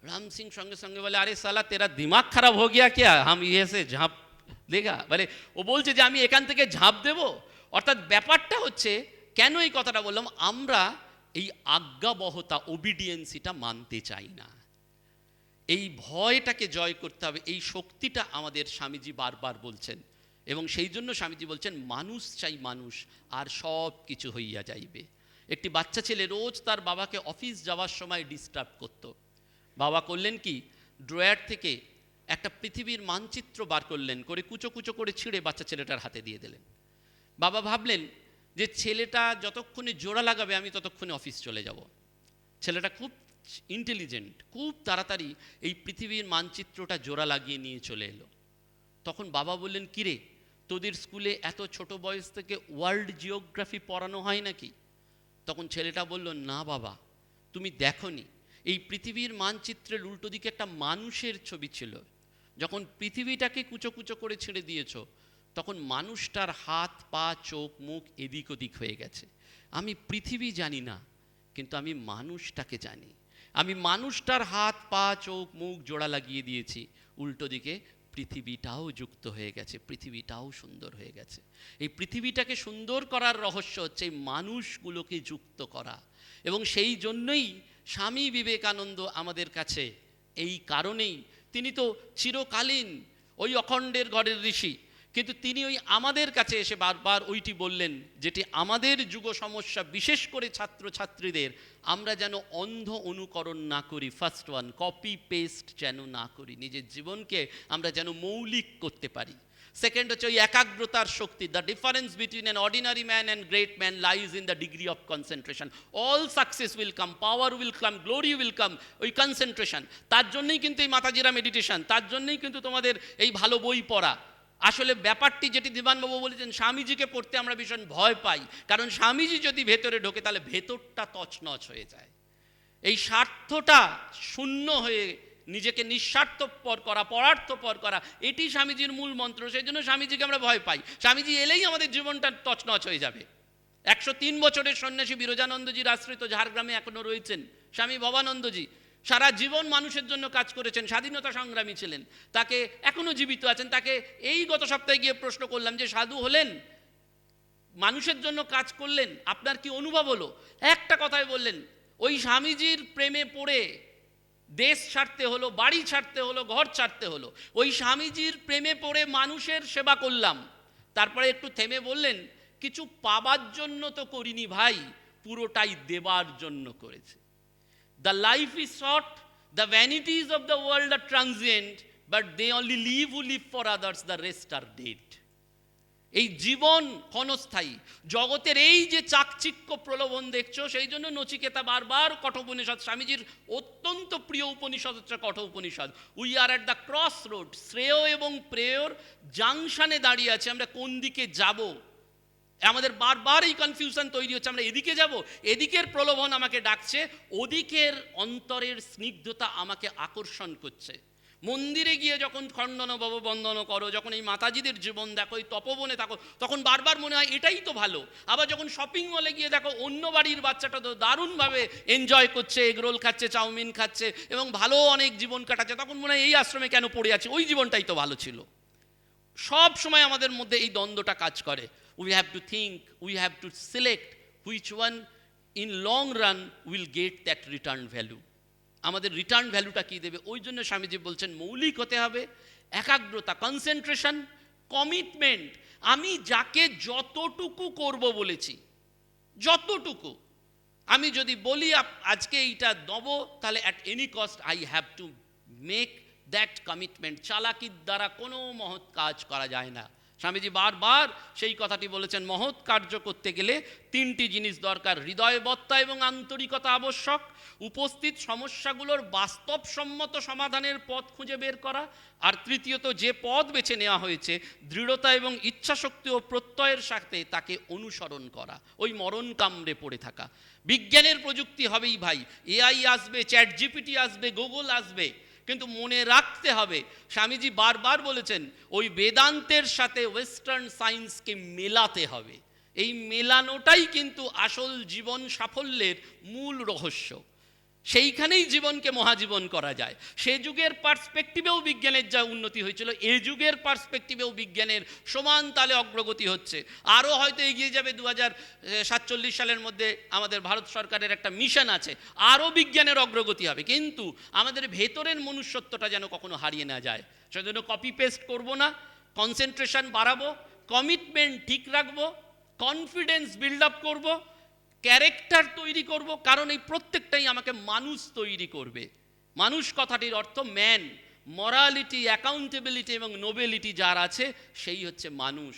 Speaker 1: রাম সিং সঙ্গে সঙ্গে বলে আরে সালা তেরা দিমাগ খারাপ হো গিয়া ক্যা, হাম ইয়ে সে ঝাঁপ দেগা। বলে ও বলছে যে আমি এখান থেকে ঝাঁপ দেব। অর্থাৎ ব্যাপারটা হচ্ছে, কেন এই কথাটা বললাম, আমরা এই আজ্ঞাবহতা, ওবিডিয়েন্সিটা মানতে চাই না। এই ভয়টাকে জয় করতে হবে, এই শক্তিটা আমাদের স্বামীজি বারবার বলছেন। এবং সেই জন্য স্বামীজি বলছেন মানুষ চাই মানুষ, আর সব কিছু হইয়া যাইবে। একটি বাচ্চা ছেলে রোজ তার বাবাকে অফিস যাওয়ার সময় ডিস্টার্ব করত। বাবা করলেন কি, ড্রয়ার থেকে একটা পৃথিবীর মানচিত্র বার করলেন, করে কুচো কুচো করে ছিঁড়ে বাচ্চা ছেলেটার হাতে দিয়ে দিলেন। বাবা ভাবলেন যে ছেলেটা যতক্ষণে জোড়া লাগাবে আমি ততক্ষণে অফিস চলে যাব। ছেলেটা খুব ইন্টেলিজেন্ট, খুব তাড়াতাড়ি এই পৃথিবীর মানচিত্রটা জোড়া লাগিয়ে নিয়ে চলে এলো। তখন বাবা বললেন কিরে, তোদের স্কুলে এত ছোট বয়স থেকে ওয়ার্ল্ড জিওগ্রাফি পড়ানো হয় নাকি? তখন ছেলেটা বলল না বাবা, তুমি দেখোনি, এই পৃথিবীর মানচিত্রের উল্টো দিকে একটা মানুষের ছবি ছিল। যখন পৃথিবীটাকে কুচো কুচো করে ছেড়ে দিয়েছো, তখন মানুষটার হাত পা চোখ মুখ এদিক ওদিক হয়ে গেছে। আমি পৃথিবী জানি না, কিন্তু আমি মানুষটাকে জানি। আমি মানুষটার হাত পা চোখ মুখ জোড়া লাগিয়ে দিয়েছি, উল্টো দিকে পৃথিবীটাও যুক্ত হয়ে গেছে, পৃথিবীটাও সুন্দর হয়ে গেছে। এই পৃথিবীটাকে সুন্দর করার রহস্য হচ্ছে এই মানুষগুলোকে যুক্ত করা। এবং সেই জন্যই স্বামী বিবেকানন্দ আমাদের কাছে, এই কারণেই তিনি তো চিরকালীন ওই অখণ্ডের ঘরের ঋষি, কিন্তু তিনি ওই আমাদের কাছে এসে বারবার ওইটি বললেন, যেটি আমাদের যুগ সমস্যা, বিশেষ করে ছাত্রছাত্রীদের, আমরা যেন অন্ধ অনুকরণ না করি। ফার্স্ট ওয়ান, কপি পেস্ট যেন না করি, নিজের জীবনকে আমরা যেন মৌলিক করতে পারি। সেকেন্ড হচ্ছে ওই একাগ্রতার শক্তি। The difference between an ordinary man and great man lies in the degree of concentration. All success will come, power will come, glory will come, ওই কনসেন্ট্রেশন। তার জন্যই কিন্তু এই মাতাজিরা মেডিটেশন, তার জন্যই কিন্তু তোমাদের এই ভালো বই পড়া। আসলে ব্যাপারটি যেটি দিবানবাবু বলেছেন, স্বামীজিকে পড়তে আমরা ভীষণ ভয় পাই, কারণ স্বামীজি যদি ভেতরে ঢোকে তাহলে ভেতরটা তছনছ হয়ে যায়। এই স্বার্থটা শূন্য হয়ে নিজেকে নিঃস্বার্থপর করা, পরার্থপর করা, এটি স্বামীজির মূল মন্ত্র। সেই জন্য স্বামীজিকে আমরা ভয় পাই। স্বামীজি এলেই আমাদের জীবনটা তছনছ হয়ে যাবে। 103 বছরের সন্ন্যাসী বিরজানন্দজির আশ্রিত ঝাড়গ্রামে এখনো রয়েছেন স্বামী ভবানন্দজি। সারা জীবন মানুষের জন্য কাজ করেছেন, স্বাধীনতা সংগ্রামী ছিলেন, তাকে এখনো জীবিত আছেন। তাকে এই গত সপ্তাহে গিয়ে প্রশ্ন করলাম যে সাধু হলেন, মানুষের জন্য কাজ করলেন, আপনার কি অনুভব হলো? একটা কথাই বললেন, ওই স্বামীজির প্রেমে পড়ে দেশ ছাড়তে হলো, বাড়ি ছাড়তে হলো, ঘর ছাড়তে হলো। ওই স্বামীজির প্রেমে পড়ে মানুষের সেবা করলাম। তারপরে একটু থেমে বললেন, কিছু পাবার জন্য তো করিনি ভাই, পুরোটাই দেবার জন্য করেছে। The life is short, the vanities of the world are transient, but they only live who live for others, the rest are dead. এই জীবন ক্ষণস্থায়ী। জগতের এই যে চাকচিক্য প্রলোভন দেখছো, সেই জন্য নচিকেতা বারবার কঠোপনিষদ, স্বামীজির অত্যন্ত প্রিয় উপনিষদ হচ্ছে Kathopanishad. We are at the crossroad, শ্রেয় এবং প্রেয়র জাংশনে দাঁড়িয়ে আছে, আমরা কোন দিকে যাব। আমাদের বারবার এই কনফিউশন তৈরি হচ্ছে, আমরা এদিকে যাব, এদিকের প্রলোভন আমাকে ডাকছে, ওদিকের অন্তরের স্নিগ্ধতা আমাকে আকর্ষণ করছে। মন্দিরে গিয়ে যখন খণ্ডন ভব বন্দন করো, যখন এই মাতাজিদের জীবন দেখো, এই তপবনে থাকো, তখন বারবার মনে হয় এটাই তো ভালো। আবার যখন শপিং মলে গিয়ে দেখো অন্য বাড়ির বাচ্চাটা তো দারুণভাবে এনজয় করছে, এগরোল খাচ্ছে, চাউমিন খাচ্ছে এবং ভালো অনেক জীবন কাটাচ্ছে, তখন মনে হয় এই আশ্রমে কেন পড়ে আছে, ওই জীবনটাই তো ভালো ছিল। সব সময় আমাদের মধ্যে এই দ্বন্দ্বটা কাজ করে। We have to think, we have to select which one in long run will get that return value. আমাদের রিটার্ন ভ্যালুটা কী দেবে, ওই জন্য স্বামীজি বলছেন মৌলিক হতে হবে, একাগ্রতা, কনসেন্ট্রেশন, কমিটমেন্ট। আমি যাকে যতটুকু করব বলেছি, যতটুকু, আমি যদি বলি আজকে এইটা দেবো, তাহলে at any cost I have to make that commitment. চালাকির দ্বারা কোনো মহৎ কাজ করা যায় না। স্বামীজি বারবার সেই কথাটি বলেছেন, মহৎ কার্য করতে গেলে তিনটি জিনিস দরকার: হৃদয়বত্তা এবং আন্তরিকতা আবশ্যক, উপস্থিত সমস্যাগুলোর বাস্তবসম্মত সমাধানের পথ খুঁজে বের করা, আর তৃতীয়ত যে পথ বেছে নেওয়া হয়েছে দৃঢ়তা এবং ইচ্ছাশক্তি ও প্রত্যয়ের সাথে তাকে অনুসরণ করা, ওই মরণ কামড়ে পড়ে থাকা। বিজ্ঞানের প্রযুক্তি হবেই ভাই, এআই আসবে, চ্যাট জিপিটি আসবে, গুগল আসবে, কিন্তু মনে রাখতে হবে, স্বামীজি বারবার বলেছেন, ওই বেদান্তের সাথে ওয়েস্টার্ন সায়েন্সকে মেলাতে হবে। এই মেলানোটাই কিন্তু আসল জীবন সাফল্যের মূল রহস্য। সেইখানেই জীবনকে মহাজীবন করা যায়। সে যুগের পার্সপেক্টিভেও বিজ্ঞানের যা উন্নতি হয়েছিল, এ যুগের পার্সপেক্টিভেও বিজ্ঞানের সমান তালে অগ্রগতি হচ্ছে। আরও হয়তো এগিয়ে যাবে। 2047 সালের মধ্যে আমাদের ভারত সরকারের একটা মিশন আছে, আরও বিজ্ঞানের অগ্রগতি হবে। কিন্তু আমাদের ভেতরের মনুষ্যত্বটা যেন কখনো হারিয়ে না যায়। সেজন্য কপি পেস্ট করব না, কনসেন্ট্রেশন বাড়াবো, কমিটমেন্ট ঠিক রাখবো, কনফিডেন্স বিল্ড আপ করবো, ক্যারেক্টার তৈরি করব, কারণ এই প্রত্যেকটাই আমাকে মানুষ তৈরি করবে। মানুষ কথাটির অর্থ ম্যান, মরালিটি, অ্যাকাউন্টেবিলিটি এবং নোবেলিটি যার আছে সেই হচ্ছে মানুষ।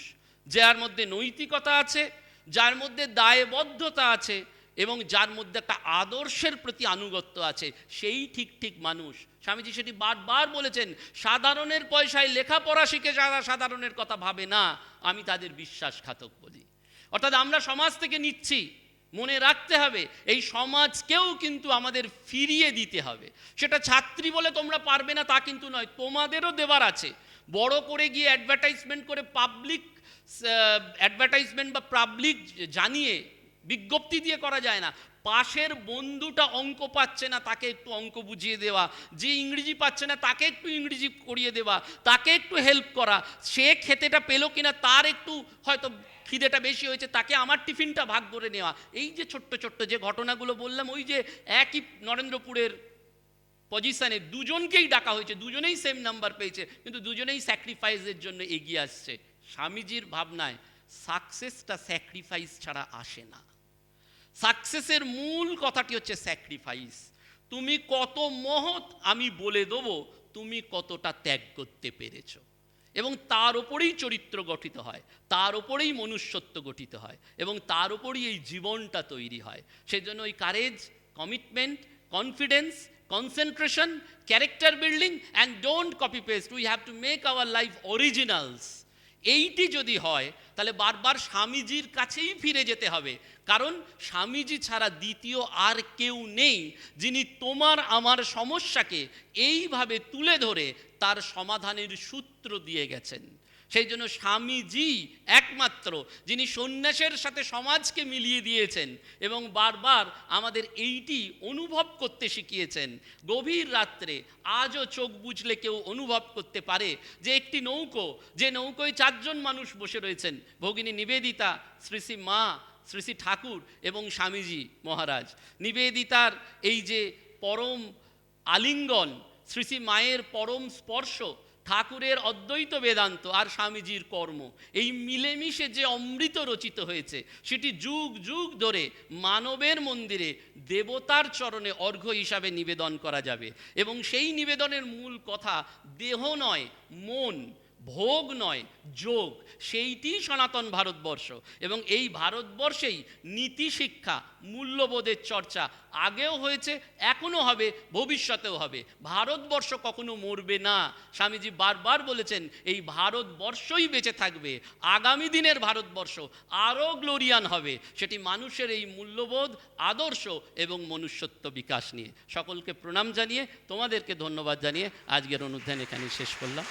Speaker 1: যার মধ্যে নৈতিকতা আছে, যার মধ্যে দায়বদ্ধতা আছে এবং যার মধ্যে একটা আদর্শের প্রতি আনুগত্য আছে, সেই ঠিক ঠিক মানুষ। স্বামীজি সেটি বারবার বলেছেন, সাধারণের পয়সায় লেখাপড়া শিখে যারা সাধারণের কথা ভাবে না, আমি তাদের বিশ্বাসঘাতক বলি। অর্থাৎ আমরা সমাজ থেকে নিচ্ছি, মনে রাখতে হবে এই সমাজকেও কিন্তু আমাদের ফিরিয়ে দিতে হবে। সেটা ছাত্রী বলে তোমরা পারবে না তা কিন্তু নয়, তোমাদেরও দেবার আছে। বড় করে গিয়ে অ্যাডভার্টাইজমেন্ট করে পাবলিক অ্যাডভার্টাইজমেন্ট বা পাবলিক জানিয়ে বিজ্ঞপ্তি দিয়ে করা যায় না। পাশের বন্ধুটা অঙ্ক পাচ্ছে না, তাকে একটু অঙ্ক বুঝিয়ে দেওয়া, যে ইংরেজি পাচ্ছে না তাকে একটু ইংরেজি করিয়ে দেওয়া, তাকে একটু হেল্প করা, সে খেতেটা পেলো কিনা, তার একটু হয়তো খিদেটা বেশি হয়েছে, তাকে আমার টিফিনটা ভাগ করে নেওয়া। এই যে ছোট্ট ছোট্ট যে ঘটনাগুলো বললাম, ওই যে একই নরেন্দ্রপুরের পজিশনে দুজনকেই ডাকা হয়েছে, দুজনেই সেম নাম্বার পেয়েছে, কিন্তু দুজনেই স্যাক্রিফাইসের জন্য এগিয়ে আসছে। স্বামীজির ভাবনায় সাকসেসটা স্যাক্রিফাইস ছাড়া আসে না। সাকসেসের মূল কথাটি হচ্ছে স্যাক্রিফাইস। তুমি কত মহৎ আমি বলে দেবো তুমি কতটা ত্যাগ করতে পেরেছো, এবং তার ওপরেই চরিত্র গঠিত হয়, তার ওপরেই মনুষ্যত্ব গঠিত হয়, এবং তার ওপরেই এই জীবনটা তৈরি হয়। সেজন্য ওই courage, commitment, confidence, concentration, character building and don't copy paste, we have to make our life originals. এইটি যদি হয় তাহলে বারবার স্বামীজির কাছেই ফিরে যেতে হবে, কারণ স্বামীজি ছাড়া দ্বিতীয় আর কেউ নেই যিনি তোমার আমার সমস্যাকে এইভাবে তুলে ধরে তার সমাধানের সূত্র দিয়ে গেছেন। সেই জন্য স্বামীজি একমাত্র যিনি সন্ন্যাসের সাথে সমাজকে মিলিয়ে দিয়েছেন এবং বারবার আমাদের এইটি অনুভব করতে শিখিয়েছেন। গভীর রাত্রে আজও চোখ বুঝলে কেউ অনুভব করতে পারে যে একটি নৌকো, যে নৌকোয় 4 জন মানুষ বসে রয়েছেন, ভগিনী নিবেদিতা, শ্রী শ্রী মা, শ্রী শ্রী ঠাকুর এবং স্বামীজি মহারাজ। নিবেদিতার এই যে পরম আলিঙ্গন, শ্রী শ্রী মায়ের পরম স্পর্শ, ঠাকুরের অদ্বৈত বেদান্ত আর স্বামীজির কর্ম, এই মিলেমিশে যে অমৃত রচিত হয়েছে সেটি যুগ যুগ ধরে মানবের মন্দিরে দেবতার চরণে অর্ঘ্য হিসাবে নিবেদন করা যাবে। এবং সেই নিবেদনের মূল কথা দেহ নয়, মন, ভোগ নয়, যোগ, সেইটি সনাতন ভারতবর্ষ। এবং এই ভারতবর্ষেই নীতি শিক্ষা, মূল্যবোধের চর্চা আগেও হয়েছে, এখনও হবে, ভবিষ্যতেও হবে। ভারতবর্ষ কখনো মরবে না। স্বামীজি বারবার বলেছেন এই ভারতবর্ষই বেঁচে থাকবে, আগামী দিনের ভারতবর্ষ আরও গ্লোরিয়ান হবে, সেটি মানুষের এই মূল্যবোধ, আদর্শ এবং মনুষ্যত্ব বিকাশ নিয়ে। সকলকে প্রণাম জানিয়ে, তোমাদেরকে ধন্যবাদ জানিয়ে আজকের অনুধ্যান এখানে শেষ করলাম।